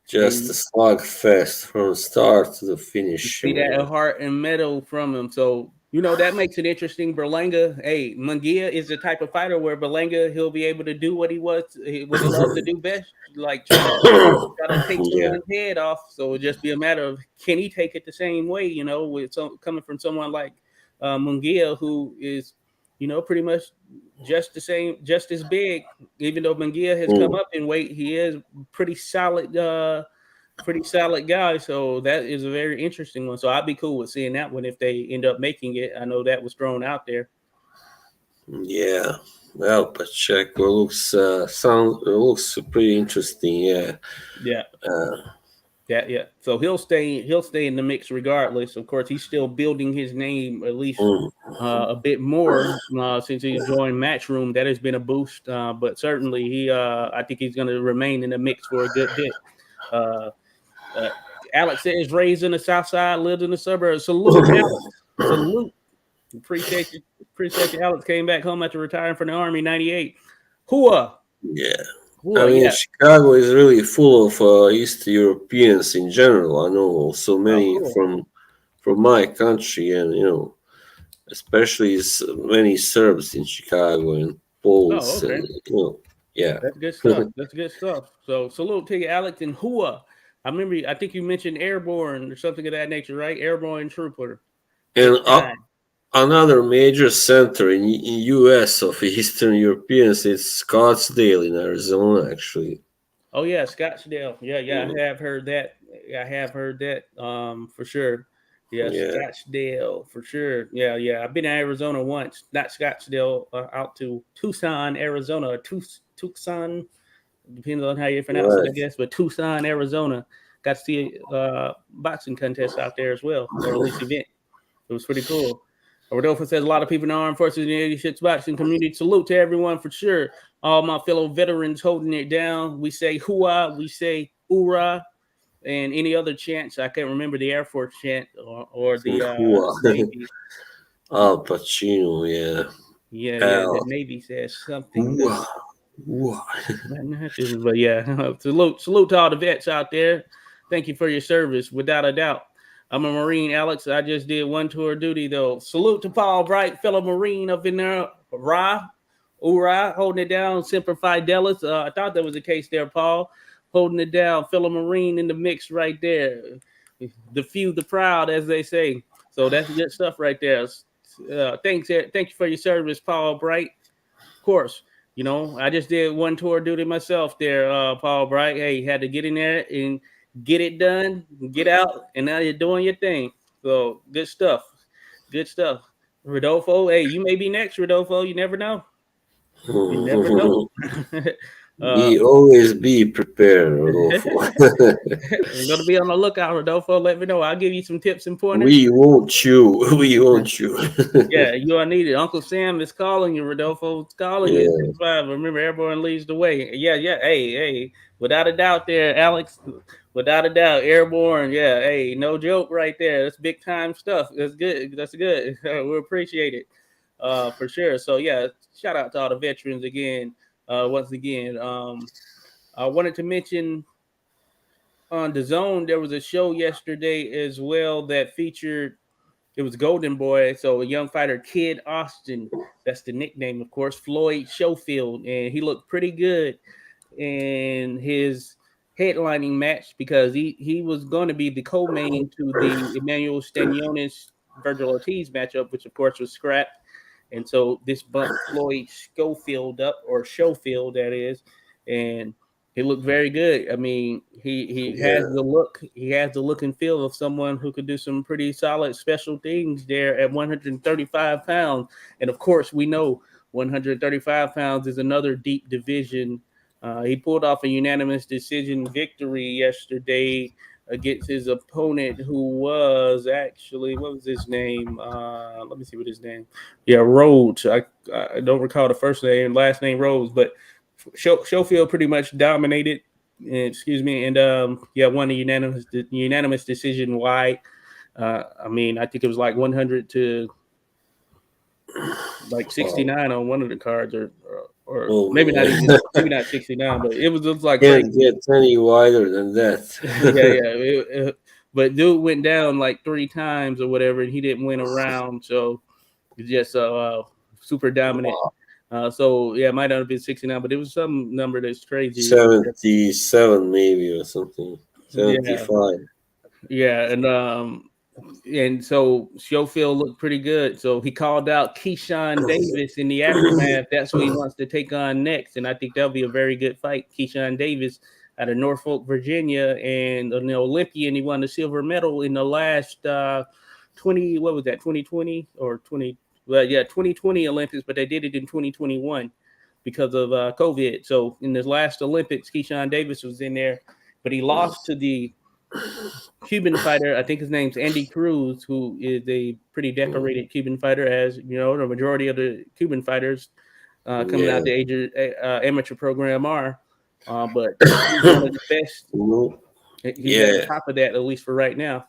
just a and slugfest from start to the you finish, see that man. heart and metal from him. So that makes it interesting. Berlanga, hey, Munguia is the type of fighter where Berlanga, he'll be able to do what he loves to do best, like try to take Yeah. someone's head off. So it'll just be a matter of, can he take it the same way, with coming from someone like Munguia, who is, pretty much just the same, just as big. Even though Munguia has come Mm. up in weight, he is pretty solid guy. So that is a very interesting one. So I'd be cool with seeing that one if they end up making it. I know that was thrown out there. Yeah. Well, Pacheco looks pretty interesting. Yeah. Yeah. Uh, Yeah. So he'll stay in the mix regardless. Of course, he's still building his name at least mm. a bit more since he joined Matchroom. That has been a boost. But certainly I think he's going to remain in the mix for a good bit. Uh, uh, Alex is raised in the South Side, lived in the suburbs. Salute, Alex. Salute. Appreciate you. Appreciate you. Alex came back home after retiring from the Army '98. Hua. Yeah. I Hua, mean, yeah. Chicago is really full of East Europeans in general. I know so Oh, many cool. from my country, and especially many Serbs in Chicago and Oh, Poles, okay. and yeah. That's good stuff. That's good stuff. So salute to you, Alex and Hua. I think you mentioned Airborne or something of that nature, right? Airborne Trooper. And Big time. another major center in U.S. of Eastern Europeans is Scottsdale in Arizona, actually. Oh yeah, Scottsdale. Yeah, yeah, Mm. I have heard that. I have heard that. For sure. Yeah, Yeah. Scottsdale for sure. Yeah, yeah. I've been to Arizona once. Not Scottsdale. Out to Tucson, Arizona, or Tucson. Depends on how you pronounce it, I Right. guess. But Tucson, Arizona. Got to see a boxing contest out there as well, or at least event. It was pretty cool. Rodolfo says a lot of people in the armed forces in the 86 boxing community. Salute to everyone for sure. All my fellow veterans holding it down. We say hua, we say ura, and any other chants. I can't remember the Air Force chant or the Hua. Navy. Al Pacino, yeah. Yeah, yeah, the Al. Navy says something. Hua. Hua. But yeah, salute to all the vets out there. Thank you for your service, without a doubt. I'm a Marine, Alex. I just did one tour of duty though. Salute to Paul Bright, fellow Marine up in there. Ra, Ura, holding it down. Semper Fidelis. I thought that was the case there, Paul. Holding it down, fellow Marine in the mix right there. The few, the proud, as they say. So that's good stuff right there. Thank you for your service, Paul Bright. Of course, I just did one tour duty myself there, Paul Bright. Hey, had to get in there and get it done, get out, and now you're doing your thing. So good stuff. Good stuff. Rodolfo, hey, you may be next, Rodolfo. You never know. You never know. uh, Always be prepared, Rodolfo. I'm gonna be on the lookout, Rodolfo. Let me know. I'll give you some tips and pointers. We won't you. We won't you. Yeah, you are needed. Uncle Sam is calling you, Rodolfo. It's calling you. Yeah. 6'5". Remember, everyone leads the way. Yeah, yeah. Hey. Without a doubt there, Alex. Without a doubt, airborne. Yeah, hey, no joke right there. That's big time stuff. That's good. That's good. We appreciate it. For sure. So yeah, shout out to all the veterans again. Once again. I wanted to mention on the zone, there was a show yesterday as well that featured, it was Golden Boy, so a young fighter, Kid Austin. That's the nickname, of course. Floyd Schoefield, and he looked pretty good in his headlining match because he was going to be the co-main to the Emmanuel Stanionis Virgil Ortiz matchup, which of course was scrapped. And so this bumped Floyd Schofield up, or Schofield, that is, and he looked very good. I mean, he has Yeah. the look, he has the look and feel of someone who could do some pretty solid special things there at 135 pounds. And of course, we know 135 pounds is another deep division. He pulled off a unanimous decision victory yesterday against his opponent, who was actually, what was his name? Let me see what his name. Yeah, Rhodes. I don't recall the first name, last name Rhodes, but Schofield pretty much dominated. Excuse me, and yeah, won a unanimous decision. Why? I mean, I think it was like 100 to like Wow. 69 on one of the cards, or Oh maybe not man. even, maybe not 69, but it was like Can't crazy. get any wider than Yeah, that. yeah. But dude went down like three times or whatever, and he didn't win a round. So it's just super dominant. Wow. So yeah, it might not have been 69, but it was some number that's crazy. 77 maybe or something. Yeah, 75. yeah, and so Schofield looked pretty good. So he called out Keyshawn Davis in the aftermath. That's who he wants to take on next, and I think that'll be a very good fight. Keyshawn Davis out of Norfolk, Virginia, and an Olympian. He won the silver medal in the last 20. What was that? 2020 or 20? Well, yeah, 2020 Olympics, but they did it in 2021 because of COVID. So in the last Olympics, Keyshawn Davis was in there, but he lost to the Cuban fighter. I think his name's Andy Cruz, who is a pretty decorated Cuban fighter, as you know, the majority of the Cuban fighters coming out Yeah. the amateur program are. But he's one of the best. Mhm. He's at the Yeah. top of that, at least for right now.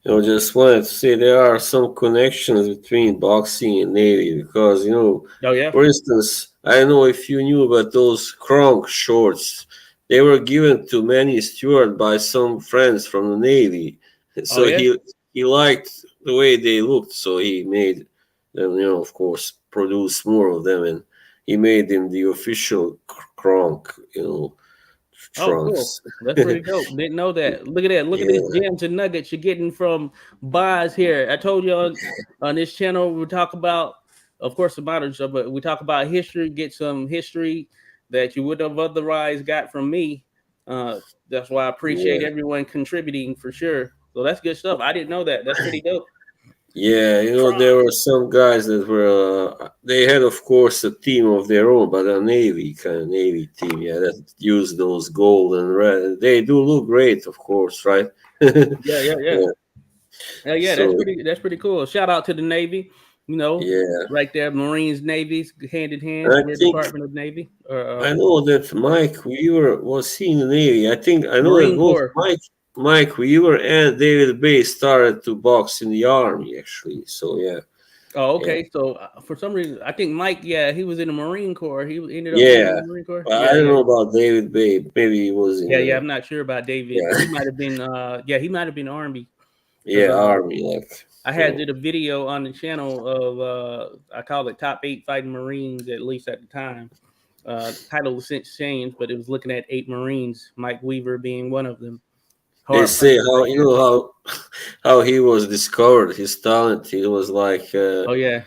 Just wanted to say there are some connections between boxing and Navy because, Oh yeah. for instance, I don't know if you knew about those Kronk shorts. They were given to Manny Stewart by some friends from the Navy. Oh So yeah. he liked the way they looked, so he made them, of course, produce more of them, and he made them the official Kronk, Oh, cool. trunks. That's pretty dope. Didn't know that. Look at that. Look at these Yeah, gems and nuggets you're getting from Boz here. I told you on this channel we talk about, of course, the modern stuff, but we talk about history. Get some history that you would have otherwise got from me. Uh, that's why I appreciate yeah. everyone contributing for sure. So that's good stuff. I didn't know that. That's pretty dope. Yeah, there were some guys that were, they had, of course, a team of their own, but a Navy, kind of Navy team, yeah, that used those gold and red. They do look great, of course, right? Yeah, yeah, yeah. Yeah, Yeah, so, that's pretty cool. Shout out to the Navy. You know, yeah. right there, Marines, Navies, hand in hand. I We're think, Department of Navy or I know that Mike Weaver was he in the Navy. I know that Marine both Corps. Mike Weaver and David Bay started to box in the Army, actually. So, yeah, Oh, yeah. okay. So for some reason, I think Mike, yeah, he was in the Marine Corps. He ended up being in Yeah, the Marine Corps. but I Yeah, don't yeah, know about David Bay. Maybe he was in yeah. the, I'm not sure about David, but he yeah, might have been. Yeah, he might have been Army because yeah, Army, like, I you had know. did a video on the channel of I call it top 8 fighting Marines, at least at the time. Title has since changed, but it was looking at 8 Marines, Mike Weaver being one of them. They Hard say puncher how right there. how he was discovered, his talent. He was like Oh yeah,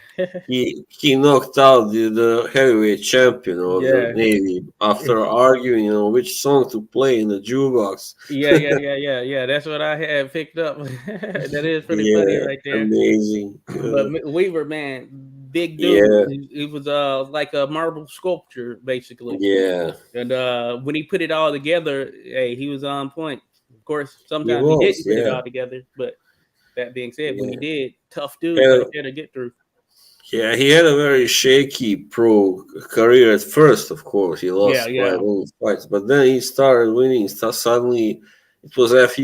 he knocked out the heavyweight champion of the yeah. Navy after arguing, which song to play in the jukebox. Yeah. That's what I had picked up. That is pretty funny Yeah, right there. amazing. But Weaver, man, big dude. Yeah, He was like a marble sculpture, basically. yeah, And when he put it all together, hey, he was on point. Of course, he sometimes he was. didn't put it Yeah, all together. But that being said, when he yeah. did, tough dude Had right there to get through. Yeah, he had a very shaky pro career at first, of course. He Yeah, lost quite yeah, many fights, but then he started winning. Suddenly, it was as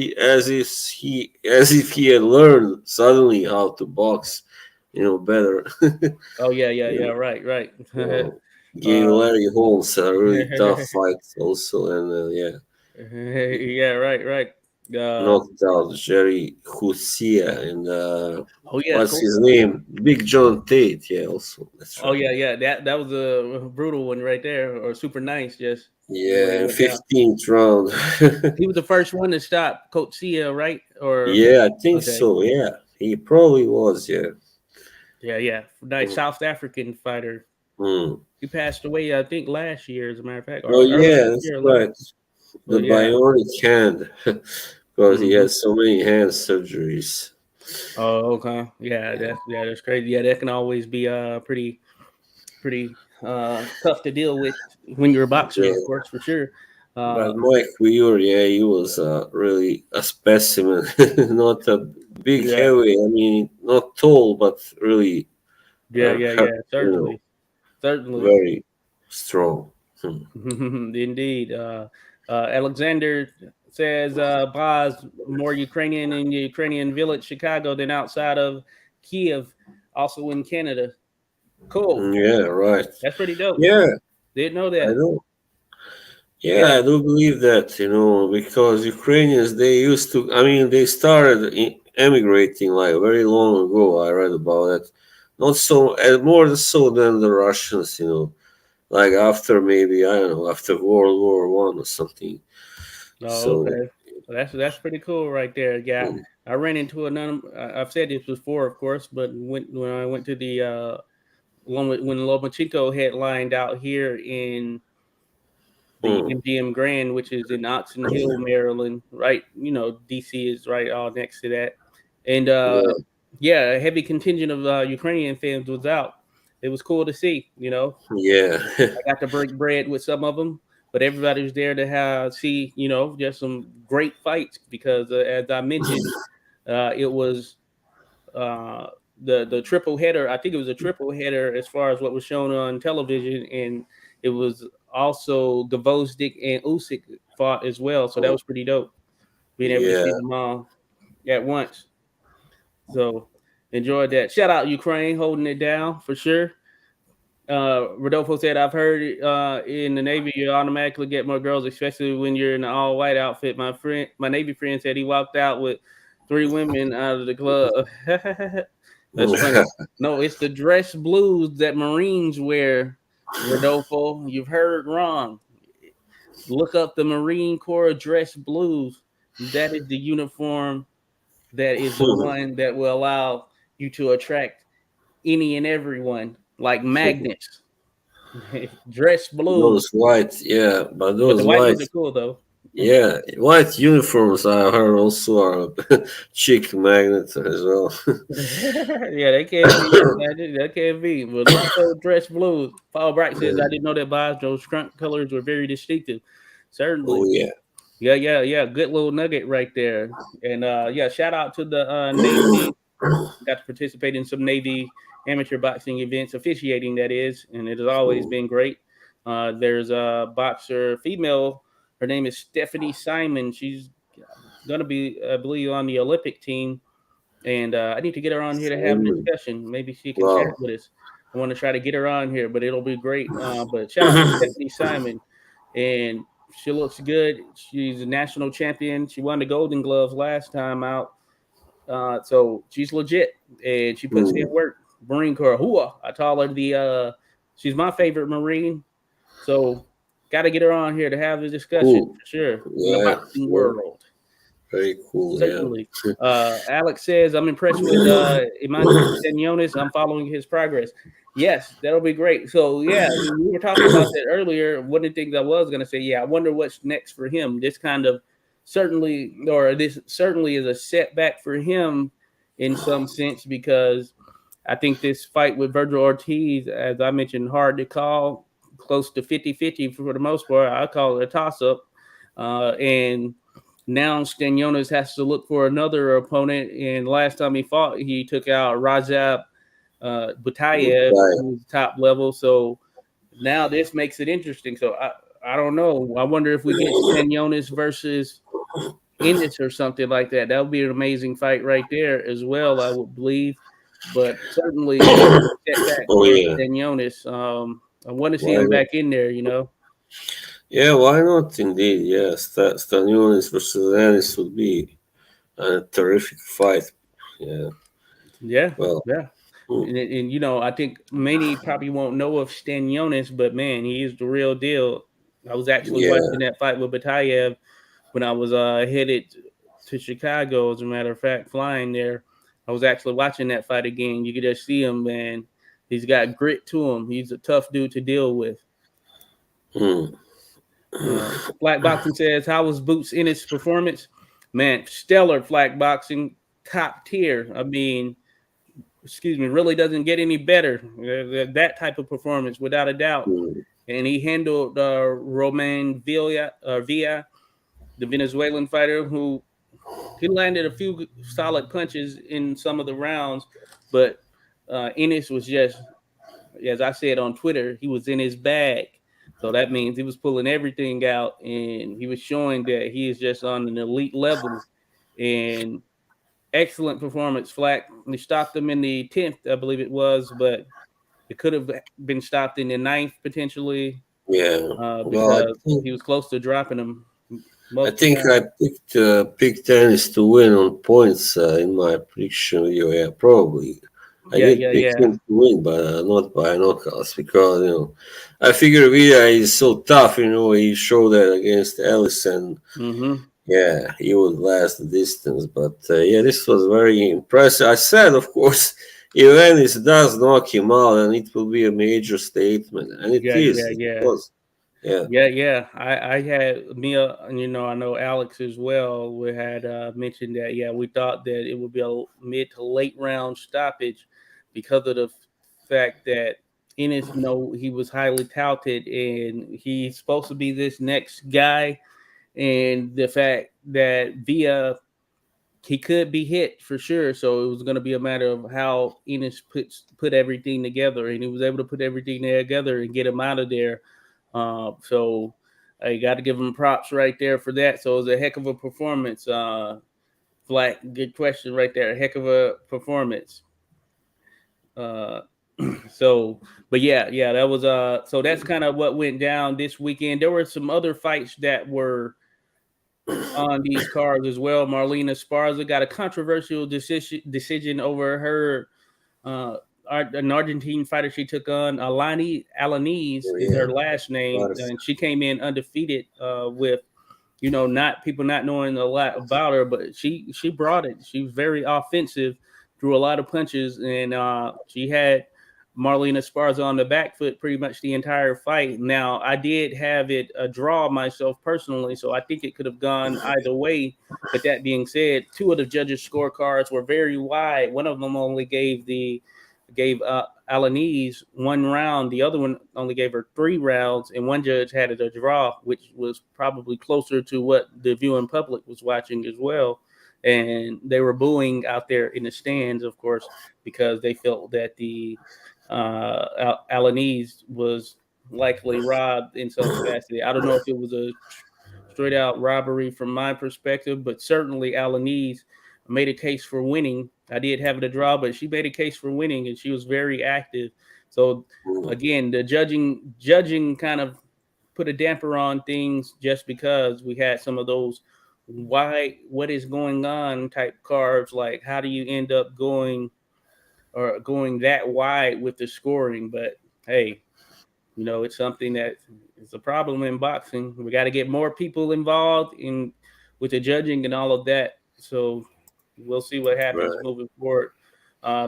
if he had learned suddenly how to box, better. oh yeah. you Right. you know, gave uh, Larry Holmes a really tough fight also, and yeah, yeah, right. Uh, knocked out Jerry Husia and oh yeah, what's his name? Big John Tate. Yeah, also that's oh right. yeah. That was a brutal one right there, or super nice, just the way it Yeah, went down. 15th round. He was the first one to stop Coach Cia, right? Or Yeah, I think okay, so. Yeah. He probably was, yeah. Yeah, yeah. Nice Mm. South African fighter. Mm. He passed away, I think, last year, as a matter of fact, Oh or earlier yeah, this that's year, last. right. The But yeah. bionic hand, because he Hmm. had so many hand surgeries. Oh, okay. Yeah, Yeah, that's crazy. Yeah, that can always be pretty tough to deal with when you're a boxer, of yeah. course, for sure. Uh, But Mike Weir, yeah, he was really a specimen. Not a big yeah, heavy. I mean, not tall, but really, yeah. you know, Certainly, very strong. Hmm. indeed. Alexander says, Boz, more Ukrainian in the Ukrainian village, Chicago, than outside of Kiev, also in Canada. Cool. Yeah, right. That's pretty dope. Yeah, Didn't know I that. know. Yeah, Yeah. I do believe that, because Ukrainians, they used to, I mean, they started emigrating like very long ago. I read about it. Not so, more so than the Russians, like after maybe, I don't know, after World War I or something. Oh, So, okay. Well, that's pretty cool right there. Yeah, mm, I ran into another. I've said this before, of course, but when I went to the one when Lomachenko headlined out here in the mm, MGM Grand, which is in Oxon Hill, Maryland, right? DC is right all next to that, and yeah, yeah, a heavy contingent of Ukrainian fans was out. It was cool to see. yeah. I got to break bread with some of them, but everybody was there to see, just some great fights because, as I mentioned, it was uh, the triple header. I think it was a triple header as far as what was shown on television, and it was also Gvozdik and Usyk fought as well. So that Oh, was pretty dope, being able to yeah. see them all at once. So enjoyed that. Shout out Ukraine holding it down for sure. Rodolfo said, I've heard in the Navy you automatically get more girls, especially when you're in an all white outfit. My Navy friend said he walked out with 3 women out of the club. That's funny. No, it's the dress blues that Marines wear, Rodolfo. You've heard wrong. Look up the Marine Corps dress blues. That is the uniform that is the one that will allow you to attract any and everyone like magnets. Dress blues, Those white, yeah, but but the those white white, ones are cool though. yeah, white uniforms I heard also are chic magnets as well. Yeah, they can be. That can be. But look at those dress blues. Paul Bright says, I didn't know that Bob's those front colors were very distinctive. Oh Certainly. yeah. Yeah. Good little nugget right there. And yeah, shout out to the Navy. Got to participate in some Navy amateur boxing events, officiating that is, and it has always Mm, been great. There's a boxer, female. Her name is Stephanie Simon. She's going to be, I believe, on the Olympic team, and I need to get her on here to have a Simon. discussion. Maybe she can chat Wow. with us. I want to try to get her on here, but it'll be great. But shout out to Stephanie Simon, and she looks good. She's a national champion. She won the Golden Gloves last time out. So she's legit and she puts in Mm, work. Marine Corps, hooah. I call her she's my favorite Marine. So got to get her on here to have the discussion cool. for sure in the Yeah. boxing Yeah. world. Very cool. Yeah. Certainly. Alex says, I'm impressed with Emmanuel Stenionis. I'm following his progress. Yes, that'll be great. So, yeah, we were talking about that earlier. One of the things I was going to say, yeah, I wonder what's next for him. This certainly is a setback for him in some sense because I think this fight with Virgil Ortiz, as I mentioned, hard to call, close to 50-50 for the most part. I call it a toss up. And now Stanionis has to look for another opponent. And last time he fought, he took out Rajab Butayev, Right. who was top level. So now this makes it interesting. So I don't know. I wonder if we get Stanionis versus Ennis or something like that. That would be an amazing fight right there as well, I would believe. But certainly setback Oh for yeah. Stanionis. I want to see Why him not? back in there. Yeah. Why not? Indeed. Yes. Stanionis versus Ennis would be a terrific fight. Yeah. Yeah, Well. yeah. Mm, And I think many probably won't know of Stanionis, but man, he is the real deal. I was actually yeah. watching that fight with Batayev when I was headed to Chicago, as a matter of fact, flying there. I was actually watching that fight again. You could just see him, man. He's got grit to him. He's a tough dude to deal with. Hmm. Flat Boxing says, "How was Boots Ennis' performance? Man, stellar. Flat Boxing, top tier. I mean, excuse me, really doesn't get any better. That type of performance, without a doubt. Hmm. And he handled Romain Villa, the Venezuelan fighter, who he landed a few solid punches in some of the rounds, but Ennis was just, as I said on Twitter, he was in his bag. So that means he was pulling everything out, and he was showing that he is just on an elite level. And excellent performance. Flack, they stopped him in the 10th, I believe it was, but it could have been stopped in the ninth potentially Yeah. Well, because he was close to dropping him I multiple think I times. picked tennis to win on points in my prediction video. Yeah, probably. I Yeah, did yeah, pick yeah. him to win, but not by knockouts because I figure Villa is so tough. He showed that against Ellison. Mm-hmm. Yeah, he would last the distance. But yeah, this was very impressive. I said, of course, if Ennis does knock him out, and it will be a major statement, and it Yeah, is. yeah, It yeah. was. Yeah. Yeah, yeah. I had Mia, and I know Alex as well. We had mentioned that. Yeah, we thought that it would be a mid to late round stoppage because of the fact that Ennis, he was highly touted and he's supposed to be this next guy, and the fact that via he could be hit for sure. So it was going to be a matter of how Ennis put everything together, and he was able to put everything together and get him out of there. So I got to give him props right there for that. So it was a heck of a performance. Flack, good question right there. A heck of a performance. Uh, so, but yeah, that was so that's kind of what went down this weekend. There were some other fights that were on these cards as well. Marlena Esparza got a controversial decision over her uh, an Argentine fighter she took on. Alanese Oh, is yeah. her last name, But and she came in undefeated with not people not knowing a lot about her, but she brought it. She was very offensive, threw a lot of punches, and she had Marlena Esparza on the back foot pretty much the entire fight. Now I did have it a draw myself personally, so I think it could have gone either way. But that being said, two of the judges' scorecards were very wide. One of them only gave Alanese one round. The other one only gave her 3 rounds, and one judge had it a draw, which was probably closer to what the viewing public was watching as well. And they were booing out there in the stands, of course, because they felt that the Alanese was likely robbed in some capacity. I don't know if it was a straight out robbery from my perspective, but certainly Alanese made a case for winning. I did have it a draw, but she made a case for winning, and she was very active. So again, the judging kind of put a damper on things just because we had some of those what is going on type cards, like how do you end up going that wide with the scoring. But hey, it's something that is a problem in boxing. We got to get more people involved in with the judging and all of that. So we'll see what happens right. moving forward.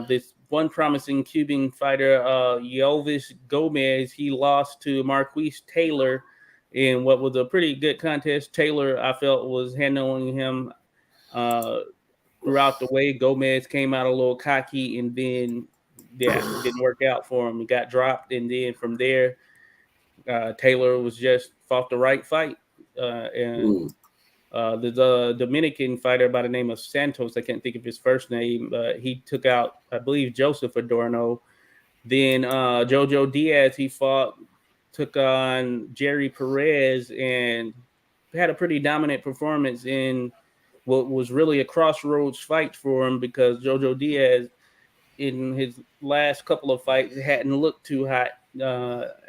This one promising Cuban fighter, Yovis Gomez, he lost to Marquise Taylor in what was a pretty good contest. Taylor, I felt, was handling him uh, throughout the way. Gomez came out a little cocky, and then yeah, it didn't work out for him. He got dropped, and then from there, Taylor was just fought the right fight. And Hmm. there's a Dominican fighter by the name of Santos. I can't think of his first name. He took out, I believe, Joseph Adorno. Then Jojo Diaz, he fought, took on Jerry Perez, and had a pretty dominant performance in what was really a crossroads fight for him because Jojo Diaz in his last couple of fights hadn't looked too hot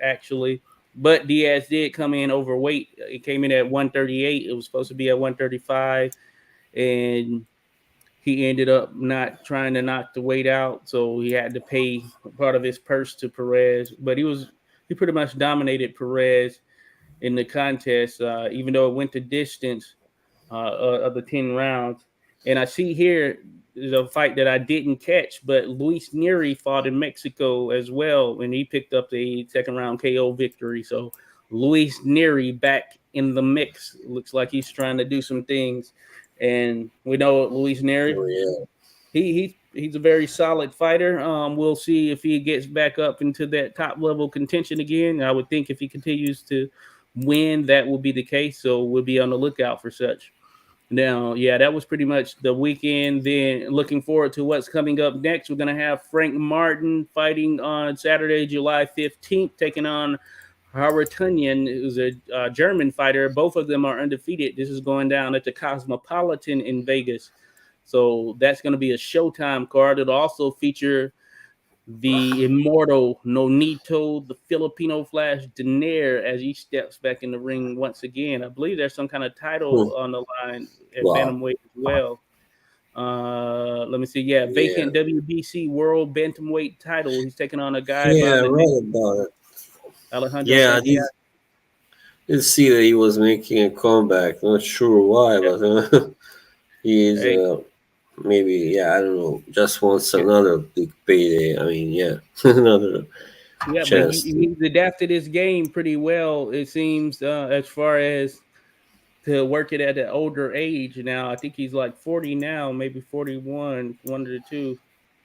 actually. But Diaz did come in overweight. It came in at 138. It was supposed to be at 135, and he ended up not trying to knock the weight out, so he had to pay part of his purse to Perez. But he pretty much dominated Perez in the contest, even though it went to distance of the 10 rounds. And I see here is a fight that I didn't catch, but Luis Neri fought in Mexico as well, and he picked up the second round KO victory. So Luis Neri back in the mix. Looks like he's trying to do some things, and we know Luis Neri. Oh yeah. He's a very solid fighter. We'll see if he gets back up into that top level contention again. I would think if he continues to win, that will be the case. So we'll be on the lookout for such. Now, yeah, that was pretty much the weekend. Then looking forward to what's coming up next. We're going to have Frank Martin fighting on Saturday, July 15th, taking on Haratunian, who's a German fighter. Both of them are undefeated. This is going down at the Cosmopolitan in Vegas. So that's going to be a Showtime card. It'll also feature the immortal Nonito, the Filipino Flash Daener, as he steps back in the ring once again. I believe there's some kind of Hmm. title on the line at Wow. bantamweight as well. Let me see. Yeah, Yeah. vacant WBC World Bantamweight title. He's taking on a guy by Yeah, the name right about it. Alejandro Yeah, Santiago. you see that he was making a comeback. Not sure why, but he is Hey, maybe, yeah, I don't know, just wants yeah, another big payday. I mean, yeah, another yeah, but chance to. he's adapted his game pretty well. It seems as far as to work it at an older age now. I think he's like 40 now, maybe 41, one of the two.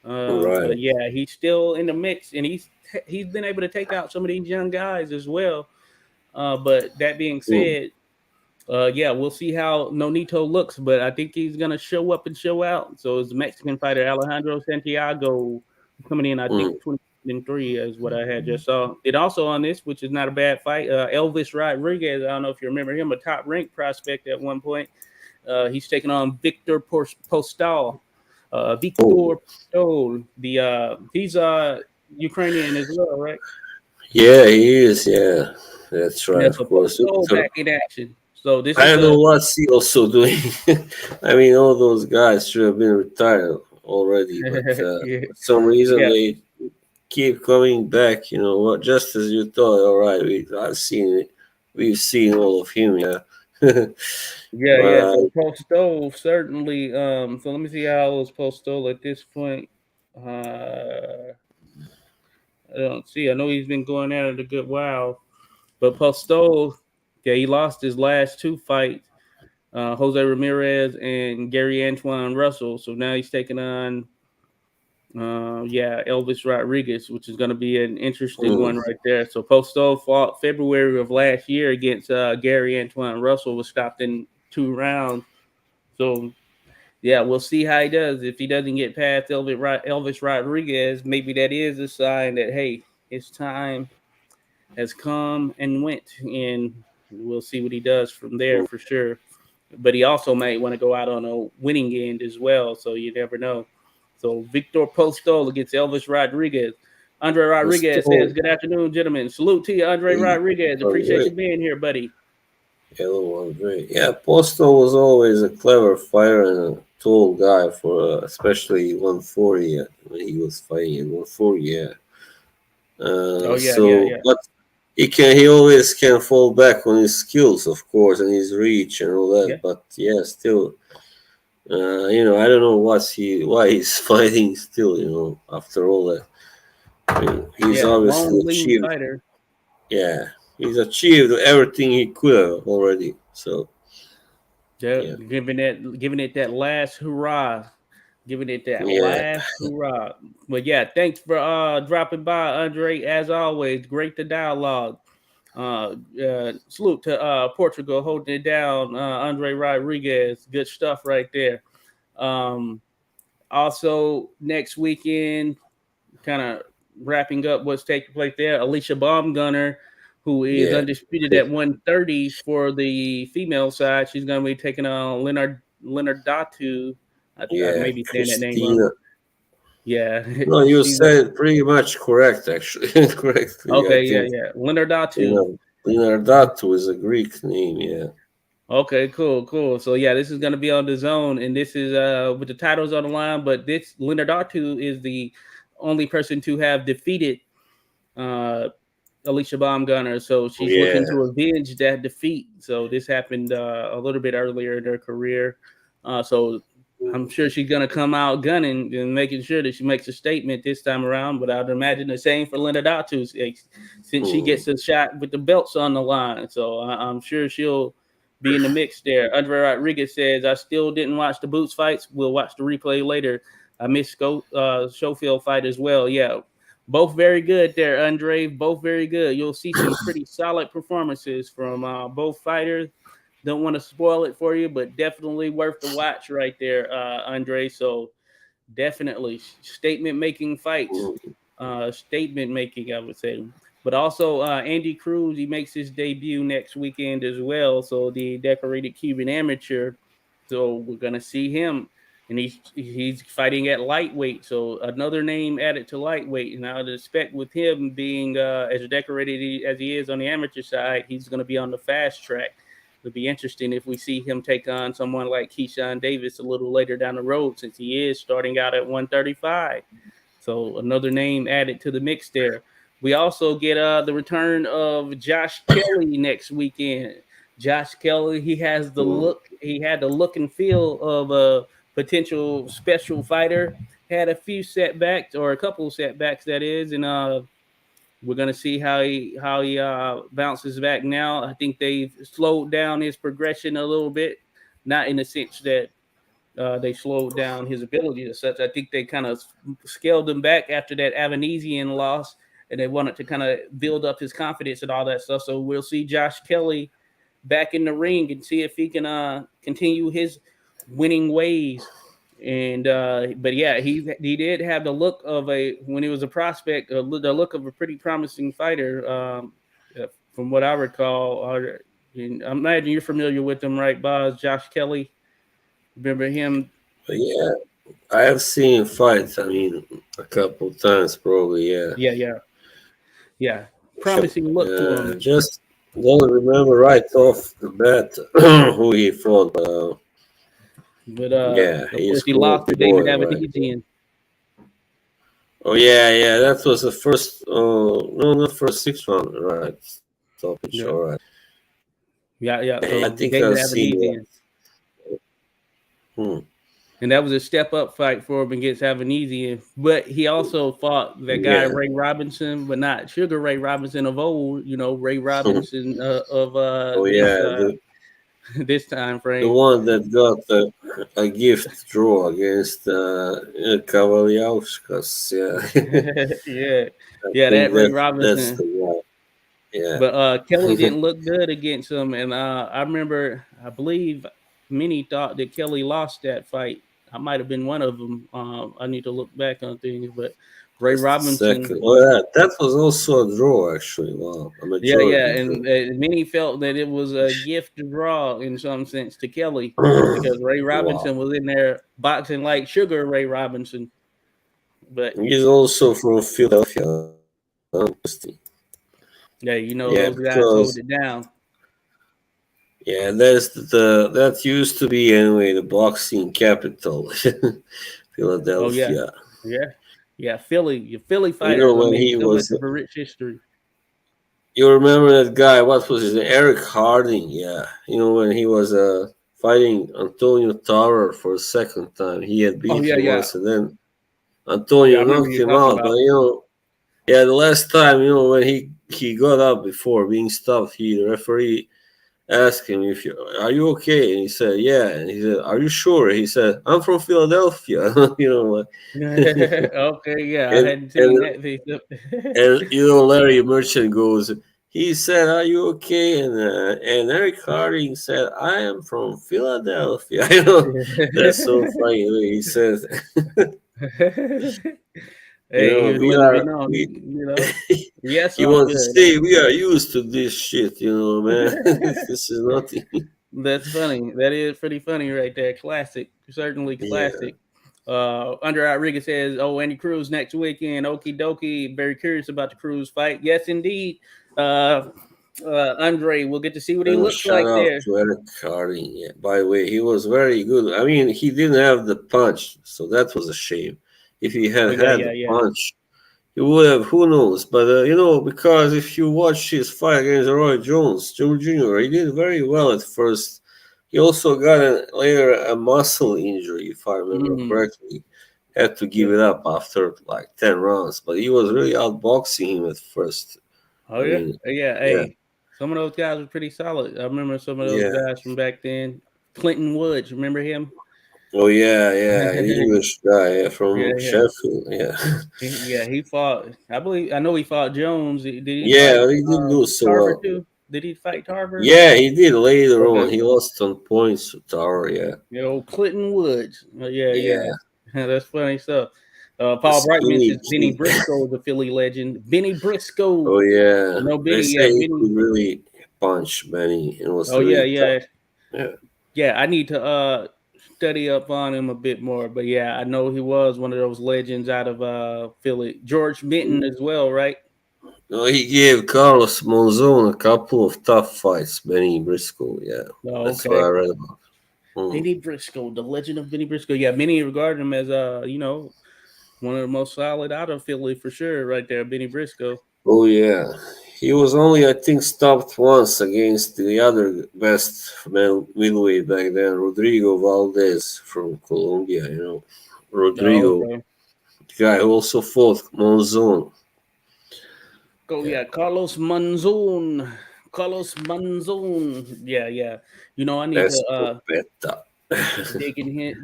But Right. yeah, he's still in the mix, and he's been able to take out some of these young guys as well. But that being Hmm. said, yeah, we'll see how Nonito looks, but I think he's gonna show up and show out. So it's Mexican fighter Alejandro Santiago coming in. I think Hmm. 2003 is what I had just saw. It also on this, which is not a bad fight. Elvis Rodriguez. I don't know if you remember him, a top ranked prospect at one point. He's taking on Victor Postal. Oh, Victor Postal. The he's Ukrainian as well, right? yeah, he is. Yeah, that's right, Yeah, of so course. Postal So back in action. So this I is don't know a what's he also doing. I mean, all those guys should have been retired already, but yeah, for some reason yeah, they keep coming back. You know what? Just as you thought. All right, I've seen it. We've seen all of him. Yeah. yeah. But So Postal certainly. So let me see how old is Postal at this point. I don't see. I know he's been going at it a good while, but Postal, yeah, he lost his last two fights. Jose Ramirez and Gary Antoine Russell. So now he's taking on, yeah, Elvis Rodriguez, which is going to be an interesting mm, one right there. So Postal fought February of last year against Gary Antoine Russell, was stopped in 2 rounds. So yeah, we'll see how he does. If he doesn't get past Elvis Rodriguez, maybe that is a sign that hey, his time has come and went, and we'll see what he does from there mm. for sure. But he also might want to go out on a winning end as well, so you never know. So Victor Postol against Elvis Rodriguez. Andre The Rodriguez says, stone, "Good afternoon, gentlemen. Salute to you, Andre he Rodriguez. was Appreciate you great. being here, buddy." Yellow was great. Yeah, Postal was always a clever fighter and a tall guy for especially 140 when he was fighting at 140. Yeah. Oh yeah, yeah, So, yeah, but he always can fall back on his skills, of course, and his reach and all that. yeah, But yeah, still, I don't know why he's fighting still. After all that, I mean, he's yeah. obviously Long, lean achieved. fighter. Yeah, he's achieved everything he could have already. So Yeah, yeah, giving it that last hurrah, giving it that yeah, last hurrah. But yeah, thanks for dropping by, Andre. As always, great to dialogue. Salute to Portugal holding it down. Andre Rodriguez, good stuff right there. Um, Also, next weekend, kind of wrapping up what's taking place there. Alicia Baumgunner, who is yeah, undisputed at 130 for the female side, she's going to be taking on Leonard Datu. I yeah. may be saying that name wrong. Christina. Yeah, No, you she's said pretty much correct, actually. Correctly, I okay. Yeah, think. yeah. Leonard Datu. Leonard- Leonardato is a Greek name. Yeah, Okay, cool, cool. So yeah, this is gonna be on the zone, and this is with the titles on the line. But this Leonard Artu is the only person to have defeated uh Alicia Baumgartner. So she's looking yeah. to avenge that defeat. So this happened a little bit earlier in her career. So I'm sure she's gonna come out gunning and making sure that she makes a statement this time around. But I'd imagine the same for Linda Datu, since she Hmm. gets a shot with the belts on the line. So I'm sure she'll be in the mix there. Andre Rodriguez says, "I still didn't watch the boots fights. We'll watch the replay later. I missed Schofield fight as well. Yeah, both very good there, Andre. Both very good. You'll see some pretty solid performances from both fighters. Don't want to spoil it for you, but definitely worth the watch right there, Andre. So definitely statement making fights, statement making, I would say. But also Andy Cruz, he makes his debut next weekend as well. So the decorated Cuban amateur. So we're gonna see him, and he's fighting at lightweight. So another name added to lightweight. And I would expect with him being as decorated as he is on the amateur side, he's gonna be on the fast track. It'll be interesting if we see him take on someone like Keyshawn Davis a little later down the road, since he is starting out at 135. So another name added to the mix there. We also get the return of Josh Kelly next weekend. Josh Kelly, he has the Hmm. look, he had the look and feel of a potential special fighter. Had a few setbacks, or a couple of setbacks, that is, and we're gonna see how he bounces back now. I think they've slowed down his progression a little bit, not in the sense that they slowed down his ability as such. I think they kind of scaled him back after that Avanesian loss, and they wanted to kind of build up his confidence and all that stuff. So we'll see Josh Kelly back in the ring and see if he can continue his winning ways. And but yeah, he did have the look of a, when he was a prospect, the look of a pretty promising fighter, from what I recall. I imagine you're familiar with him, right, Boz? Josh Kelly. Remember him? But yeah, I have seen fights. I mean, a couple times probably. Yeah. Yeah, yeah, yeah. Promising look to him, Just don't remember right off the bat who he fought. But but yeah, of course he's he cool lost to David boy, right? Avanesian. Oh yeah, yeah. That was the first. No, not first 6 round. Right, stoppage. Yeah, All right. yeah, yeah. Yeah, I So think David I've seen that. Avanesian, Hmm. and that was a step up fight for him against Avanesian. But he also fought that guy Yeah. Ray Robinson, but not Sugar Ray Robinson of old. You know, Ray Robinson of Oh this yeah, this time the frame. one that got a gift draw against Kavaliauskas. Yeah, Yeah, I yeah, think that Ray that's Robinson. the guy. Yeah. But Kelly didn't look good against him, and I remember, I believe many thought that Kelly lost that fight. I might have been one of them. I need to look back on things, but Ray That's the Robinson, second. Oh yeah, that was also a draw actually. Wow, a yeah, yeah, majority draw. and many felt that it was a gift to draw in some sense to Kelly, because Ray Wow. Robinson was in there boxing like Sugar Ray Robinson. But He's also from Philadelphia. Interesting. yeah, you know, Yeah, those guys hold because it down. yeah, that's the that used to be anyway the boxing capital, Oh yeah, Philadelphia. yeah, yeah. Philly, your Philly You fighters. know I when mean, he so much was. of a rich history. You remember that guy? What was his name? Eric Harding. Yeah. You know when he was fighting Antonio Tarver for a second time. He had Oh beat yeah, him yeah, once, and then yeah. I Antonio remember knocked you him talking out. But about. yeah, the last time when he got up before being stopped, the referee asked him if you are you okay, and he said yeah, and he said are you sure? He said I'm from Philadelphia. Like, Okay, yeah, I and hadn't seen and that video. Larry Merchant goes. He said, "Are you okay?" And Eric Harding said, "I am from Philadelphia." That's so funny. The way he says, Hey, he was we letting me are know. we. You know, yes, He I'm wants to good. say we are used to this shit, man. This is nothing. That's funny. That is pretty funny right there. Classic, certainly Yeah. classic. Under Rodriguez says, "Oh, Andy Cruz next weekend. Okie dokie. Very curious about the Cruz fight. Yes, indeed. Uh, Andre, we'll get to see what he looks Shout like out there. to Eric Harding. Yeah. By the way, he was very good. I mean, he didn't have the punch, so that was a shame. If he Oh had yeah, had yeah, the yeah. punch, he would have. Who knows? But because if you watch his fight against Roy Jones, Joe Jr., he did very well at first. he also got later a muscle injury, if I remember Mm. correctly. Had to Yeah. give it up after like 10 rounds, but he was really outboxing him at first. Oh I yeah, mean, yeah. yeah, Hey, some of those guys were pretty solid. I remember some of those yeah. guys from back then. Clinton Woods, remember him? Oh yeah, yeah. An English guy, yeah, Yeah, from yeah. Sheffield. Yeah, Yeah, he fought. I know he fought Jones. Did he fight yeah. He didn't do so Tarver well. too? Did he fight Tarver? Yeah, he did later on. Okay. He lost on points to Tower. Yeah, You know, Clinton Woods. Yeah, yeah. yeah. That's funny stuff. The Paul Bright skinny mentions Benny kid. Briscoe, the Philly legend. Benny Briscoe. Oh yeah, No, they Benny. say Yeah, he Benny. could really punch Benny. It was Oh yeah, really tough. yeah, Yeah. yeah. I need to study up on him a bit more. But yeah, I know he was one of those legends out of Philly. George Minton as well, right? No, he gave Carlos Monzon a couple of tough fights. Benny Briscoe. Yeah, Oh, that's what I okay. read about. Mm. Benny Briscoe, the legend of Benny Briscoe. Yeah, many regard him as one of the most solid out of Philly for sure, right there, Benny Briscoe. Oh yeah, he was only I think stopped once against the other best middleweight back then, Rodrigo Valdez from Colombia. Oh, Rodrigo, okay. the guy who also fought Monzon. Go, Yeah, yeah, Carlos Manzon. Carlos Manzon. Yeah, yeah. I need to Escopeta.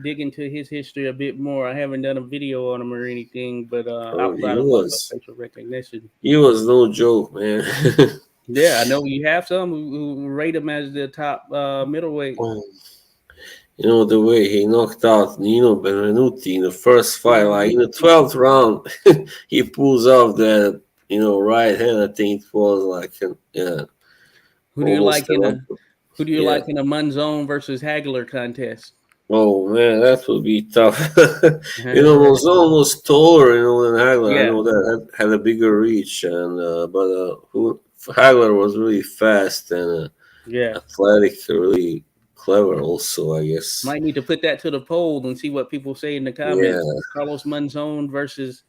dig into his history a bit more. I haven't done a video on him or anything, but Oh, outside of like a facial recognition. he was no joke, man. Yeah, I know you have some who rate him as the top middleweight. The way he knocked out Nino Benvenuti in the first fight, like in the Who 12th round, he pulls off that, right hand. I think it was like, yeah, do you almost like an in a upper. Who do you Yeah. like in a Munzone versus Hagler contest? Oh man, that would be tough. Monzon was taller, than Hagler. I Yeah, know that had a bigger reach, and who Hagler was really fast and yeah. athletic, really clever. Also, I guess. Might need to put that to the poll and see what people say in the Yeah, comments. Carlos Munzone versus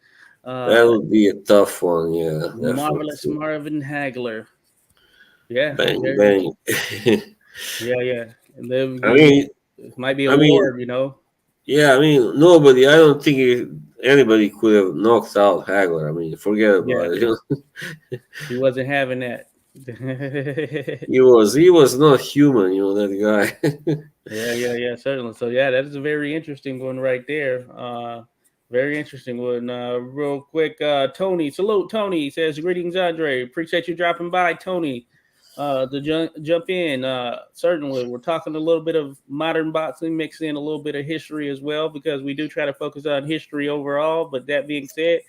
that uh, would be a tough one. Yeah, Marvelous definitely. Marvin Hagler. Yeah, Bang, very. bang. Yeah, yeah. And then I mean, it might be a I mean, award. yeah. I mean, nobody. I don't think anybody could have knocked out Hagler. I mean, forget Yeah, about it. he wasn't having that. He was not human. That guy. Yeah, yeah, yeah, certainly. So yeah, that is a very interesting one right there. Very interesting one. Real quick, Tony, salute Tony. He says greetings, Andre. Appreciate you dropping by, Tony. To jump in. Certainly, we're talking a little bit of modern boxing, mix in a little bit of history as well, because we do try to focus on history overall. But that being said,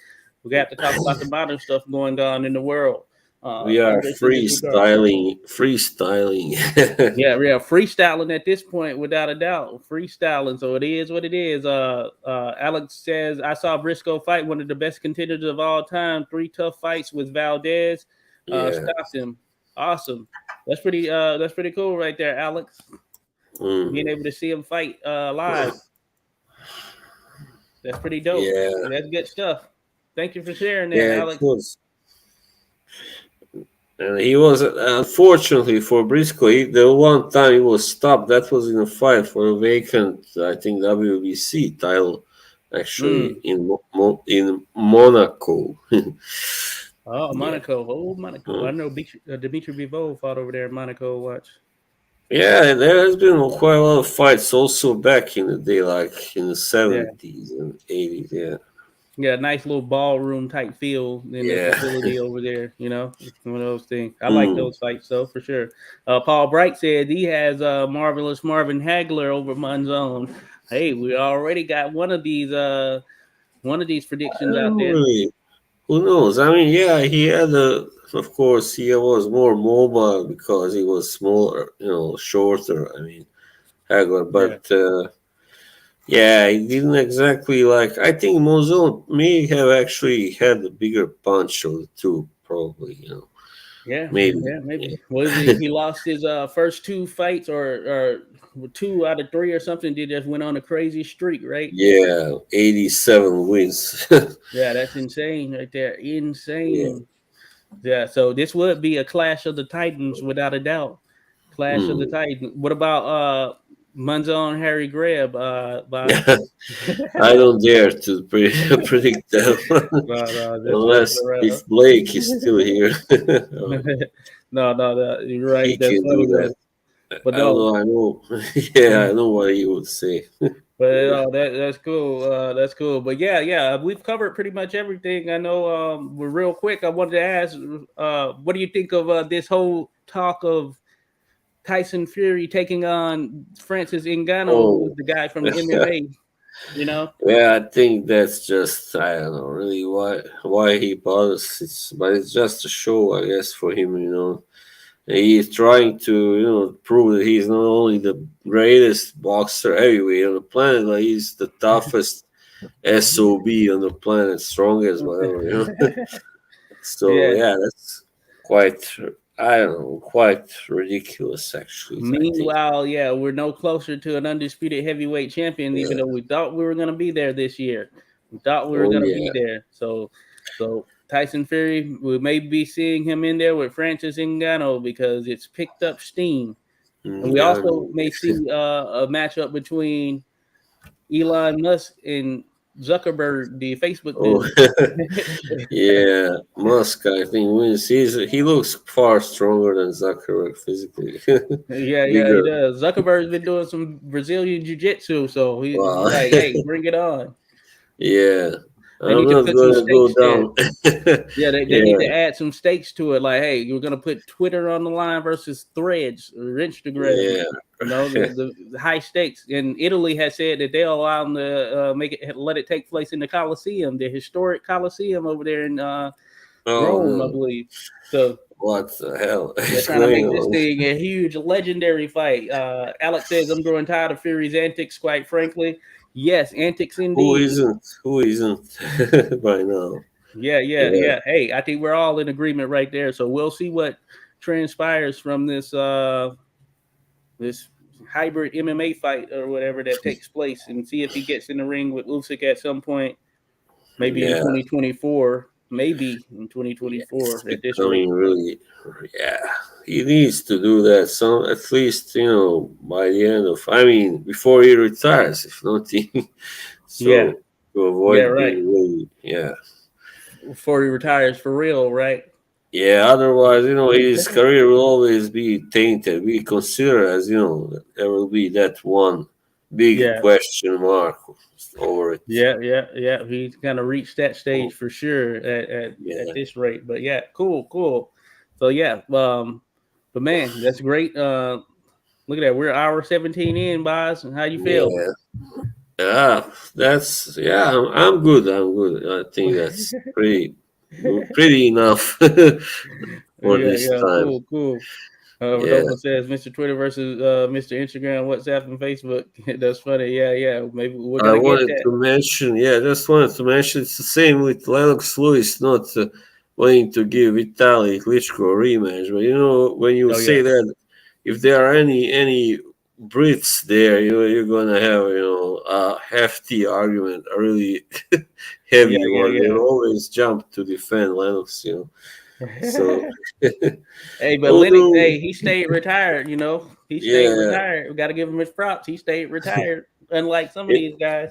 we got to talk about the modern stuff going on in the world. We are Andre said disregard. freestyling. Yeah, yeah, freestyling at this point, without a dount, freestyling. So it is what it is. Alex says I saw Briscoe fight one of the best contenders of all time. 3 tough fights with Valdez. Yeah. Stopped him. Awesome. That's pretty. That's pretty cool right there, Alex. Being Mm. able to see him fight live. That's pretty dope. Yeah. That's good stuff. Thank you for sharing that, Yeah. It Alex. was. And he was, unfortunately for Briscoe, the one time he was stopped, that was in a fight for a vacant, I think, WBC title, actually, Mm. in Monaco. Oh, Yeah. Monaco. Oh, Monaco. I Mm. know Dimitri Bivol fought over there in Monaco. Watch. Yeah, and there has been quite a lot of fights also back in the day, like in the Yeah. 70s and 80s. Yeah. Yeah, nice little ballroom type feel in the Yeah. facility over there. It's one of those things. I like Mm. those fights though for sure. Paul Bright said he has marvelous Marvin Hagler over Munzone. Hey, we already got one of these predictions I out don't there. really. Who knows? I mean, yeah, of course, he was more mobile because he was smaller, shorter. I mean, Hagler, Yeah, but yeah, he didn't exactly like. I think Mozone may have actually had the bigger punch of the two, probably. yeah, Maybe. yeah. Yeah, Maybe was it he lost his first 2 fights or 2 out of 3 or something? Did just went on a crazy streak, right? yeah, 87 wins. Yeah, that's insane right there. Yeah. Insane. Yeah, so this would be a clash of the Titans without a doubt. Clash of the Mm. Titans. What about Munzon Harry Greb, boss. I don't dare to predict that one No, no, just messing unless around. if Blake is still here. No, no, no, you're right. He That's can do funny that. though. But no, Although I know, yeah, I know what he would say. but that's cool. That's cool. But yeah, yeah, we've covered pretty much everything. I know. We're real quick. I wanted to ask, what do you think of this whole talk of Tyson Fury taking on Francis Ngannou, Oh, who's the guy from MMA? You know? yeah, I think that's just I don't know really why he bothers. But it's just a show, I guess, for him. He is trying to prove that he's not only the greatest boxer heavyweight on the planet, but he's the toughest SOB on the planet, strongest, whatever. So Yeah. yeah, that's quite I don't know, quite ridiculous actually. I think. Meanwhile, yeah, we're no closer to an undisputed heavyweight champion, even Yeah. though we thought we were going to be there this year. We thought we were Oh going to be yeah. there. So Tyson Fury, we may be seeing him in there with Francis Ngannou because it's picked up steam, and we Yeah. I also mean, may see a matchup between Elon Musk and Zuckerberg, the Facebook oh dude. yeah, Musk. I think wins. He looks far stronger than Zuckerberg physically. Yeah, yeah, he Bigger. does. Zuckerberg's been doing some Brazilian jiu-jitsu, so he's Wow. like, "Hey, bring it on." Yeah. They I'm need to not put some gonna go stakes there. down. Yeah, they need Yeah. to add some stakes to it. Like, hey, you're gonna put Twitter on the line versus Threads or Instagram. Yeah. You know, the high stakes. And Italy has said that they'll allow them to let it take place in the Coliseum, the historic Coliseum over there in Oh Rome, I no. believe. So What the hell they're is trying to going make this on? thing a huge, legendary fight. Alex says, "I'm growing tired of Fury's antics." Quite frankly, yes, antics Who indeed. isn't? Who isn't by now? Yeah, yeah, Yeah. yeah. Hey, I think we're all in agreement right there. So we'll see what transpires from this hybrid MMA fight or whatever that takes place, and see if he gets in the ring with Usyk at some point, maybe in Yeah. 2024, maybe in Yeah. It's 2024 at this rate. becoming really. Yeah. He needs to do that. So at least by the end of. I mean, before he retires, if not. Yeah, So to yeah, avoid right. being really. Yeah. Before he retires for real, right? Yeah, otherwise, his career will always be tainted, be considered as, there will be that one big Yeah, question mark over it. yeah, yeah, yeah. He's kind of reached that stage for sure at Yeah, this rate. But yeah, cool, cool. So yeah, but man, that's great. Look at that. We're hour 17 in, boss. How you feel? yeah, yeah. I'm good. I'm good. I think that's pretty enough for Yeah, this yeah, time. cool, cool. Yeah, Rodolfo says Mr. Twitter versus Mr. Instagram, WhatsApp, and Facebook. That's funny. Yeah, yeah. Maybe we're I gonna get wanted that. to mention. Yeah, just wanted to mention it's the same with Lennox Lewis not wanting to give Vitaly Klitschko a rematch. But when you Oh yeah, say that, if there are any Brits there, you're gonna have a hefty argument, a really yeah, heavy one. They yeah, always jump to defend Lennox. So yeah. Hey, but Lennox, although hey, he stayed retired. He stayed yeah. retired. We got to give him his props. He stayed retired, unlike some of It, these guys.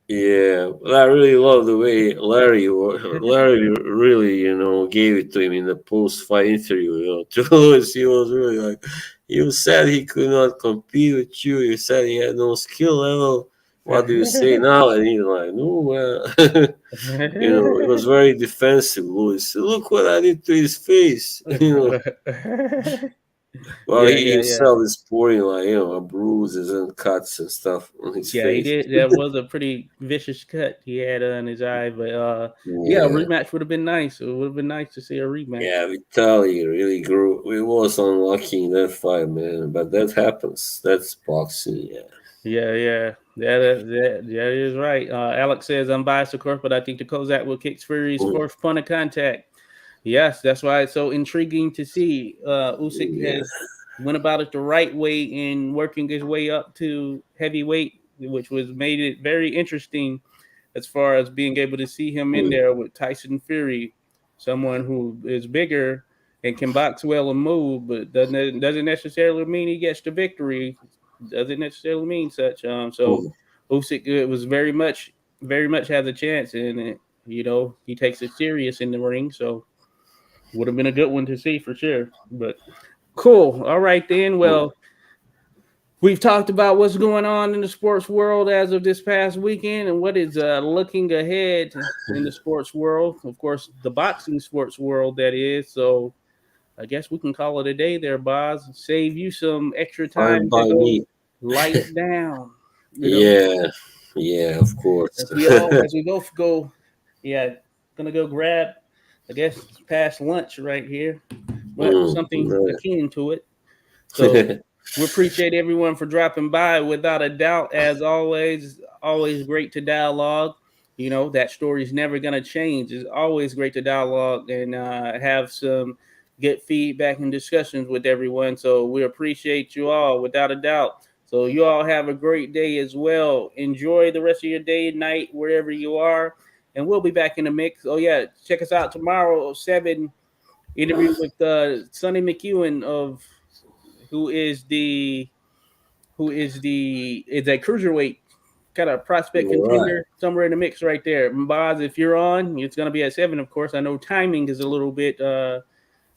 Yeah, but I really love the way Larry really, gave it to him in the post-fight interview. To Lewis, he was really like, "You said he could not compete with you. You said he had no skill level. What do you say now?" And he's like, "No, well, it was very defensive, Lewis. Look what I did to his face." Well, Yeah, he yeah, yeah. himself is pouring like bruises and cuts and stuff on his Yeah, he face. did. That was a pretty vicious cut he had on his eye, but yeah, a Yeah. rematch would have been nice. It would have been nice to see a rematch. Yeah, Vitaly really grew. It was unlucky in that fight, man. But that happens. That's boxing. Yeah. Yeah, yeah, that is right. Alex says I'm biased, of course, but I think the Kozak will kick Fury's Mm, fourth point of contact. Yes, that's why it's so intriguing to see. Usyk yeah. has went about it the right way in working his way up to heavyweight, which was made it very interesting as far as being able to see him in Mm, there with Tyson Fury, someone who is bigger and can box well and move, but doesn't necessarily mean he gets the victory. doesn't necessarily mean such. So Mhm. Usyk was very much has a chance, and he takes it serious in the ring. So would have been a good one to see for sure. But cool. All right then. Well, we've talked about what's going on in the sports world as of this past weekend and what is looking ahead in the sports world. Of course, the boxing sports world, that is. So I guess we can call it a day there, Boz. Save you some extra Fine time to by go me. light it down. You know, Yeah, yeah, of course. as we both go, yeah, gonna go grab, I guess, past lunch right here. We'll have something Right. akin to it. So we appreciate everyone for dropping by. Without a doubt, as always great to dialogue. That story's never gonna change. It's always great to dialogue and have some good feedback and discussions with everyone. So we appreciate you all, without a doubt. So you all have a great day as well. Enjoy the rest of your day, night, wherever you are, and we'll be back in the mix. Oh yeah, check us out tomorrow 7 interview with Sonny McEwen of who is the is a cruiserweight kind of prospect Right, contender somewhere in the mix right there. Mbaz, if you're on, it's gonna be at 7, of course. I know timing is a little bit of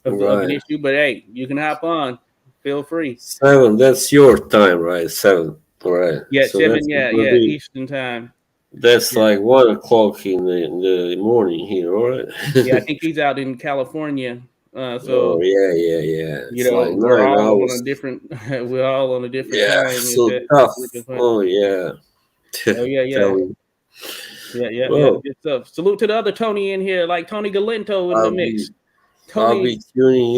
an right. issue, but hey, you can hop on. Feel free. 7, that's your time, right? 7. All right. Yeah, So 7. that's Yeah, gonna yeah, be Eastern time. that's Yeah, like 1 o'clock in the morning here, all right? yeah. I think he's out in California. Oh So yeah, yeah, yeah. It's like we're nine all on a hours. different. We're all on a different Yeah, time. Is so that tough. which is fun. Oh yeah. Oh yeah, yeah. Tell me. Yeah. Well, Good stuff. Salute to the other Tony in here, like Tony Galento in the I'll be mix. I'll Tony, be tuning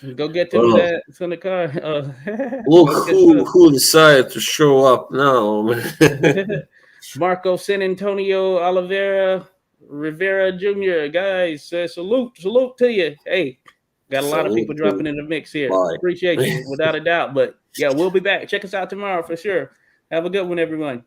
in. go get them Well, that from the car. look Good who decided to show up now, man. stuff. Marco San Antonio Oliveira Rivera Jr. Guys, salute to you. Hey, got a lot of people Salute dropping to in the mix here. bye. Appreciate you, without a doubt. But yeah, we'll be back. Check us out tomorrow for sure. Have a good one, everyone.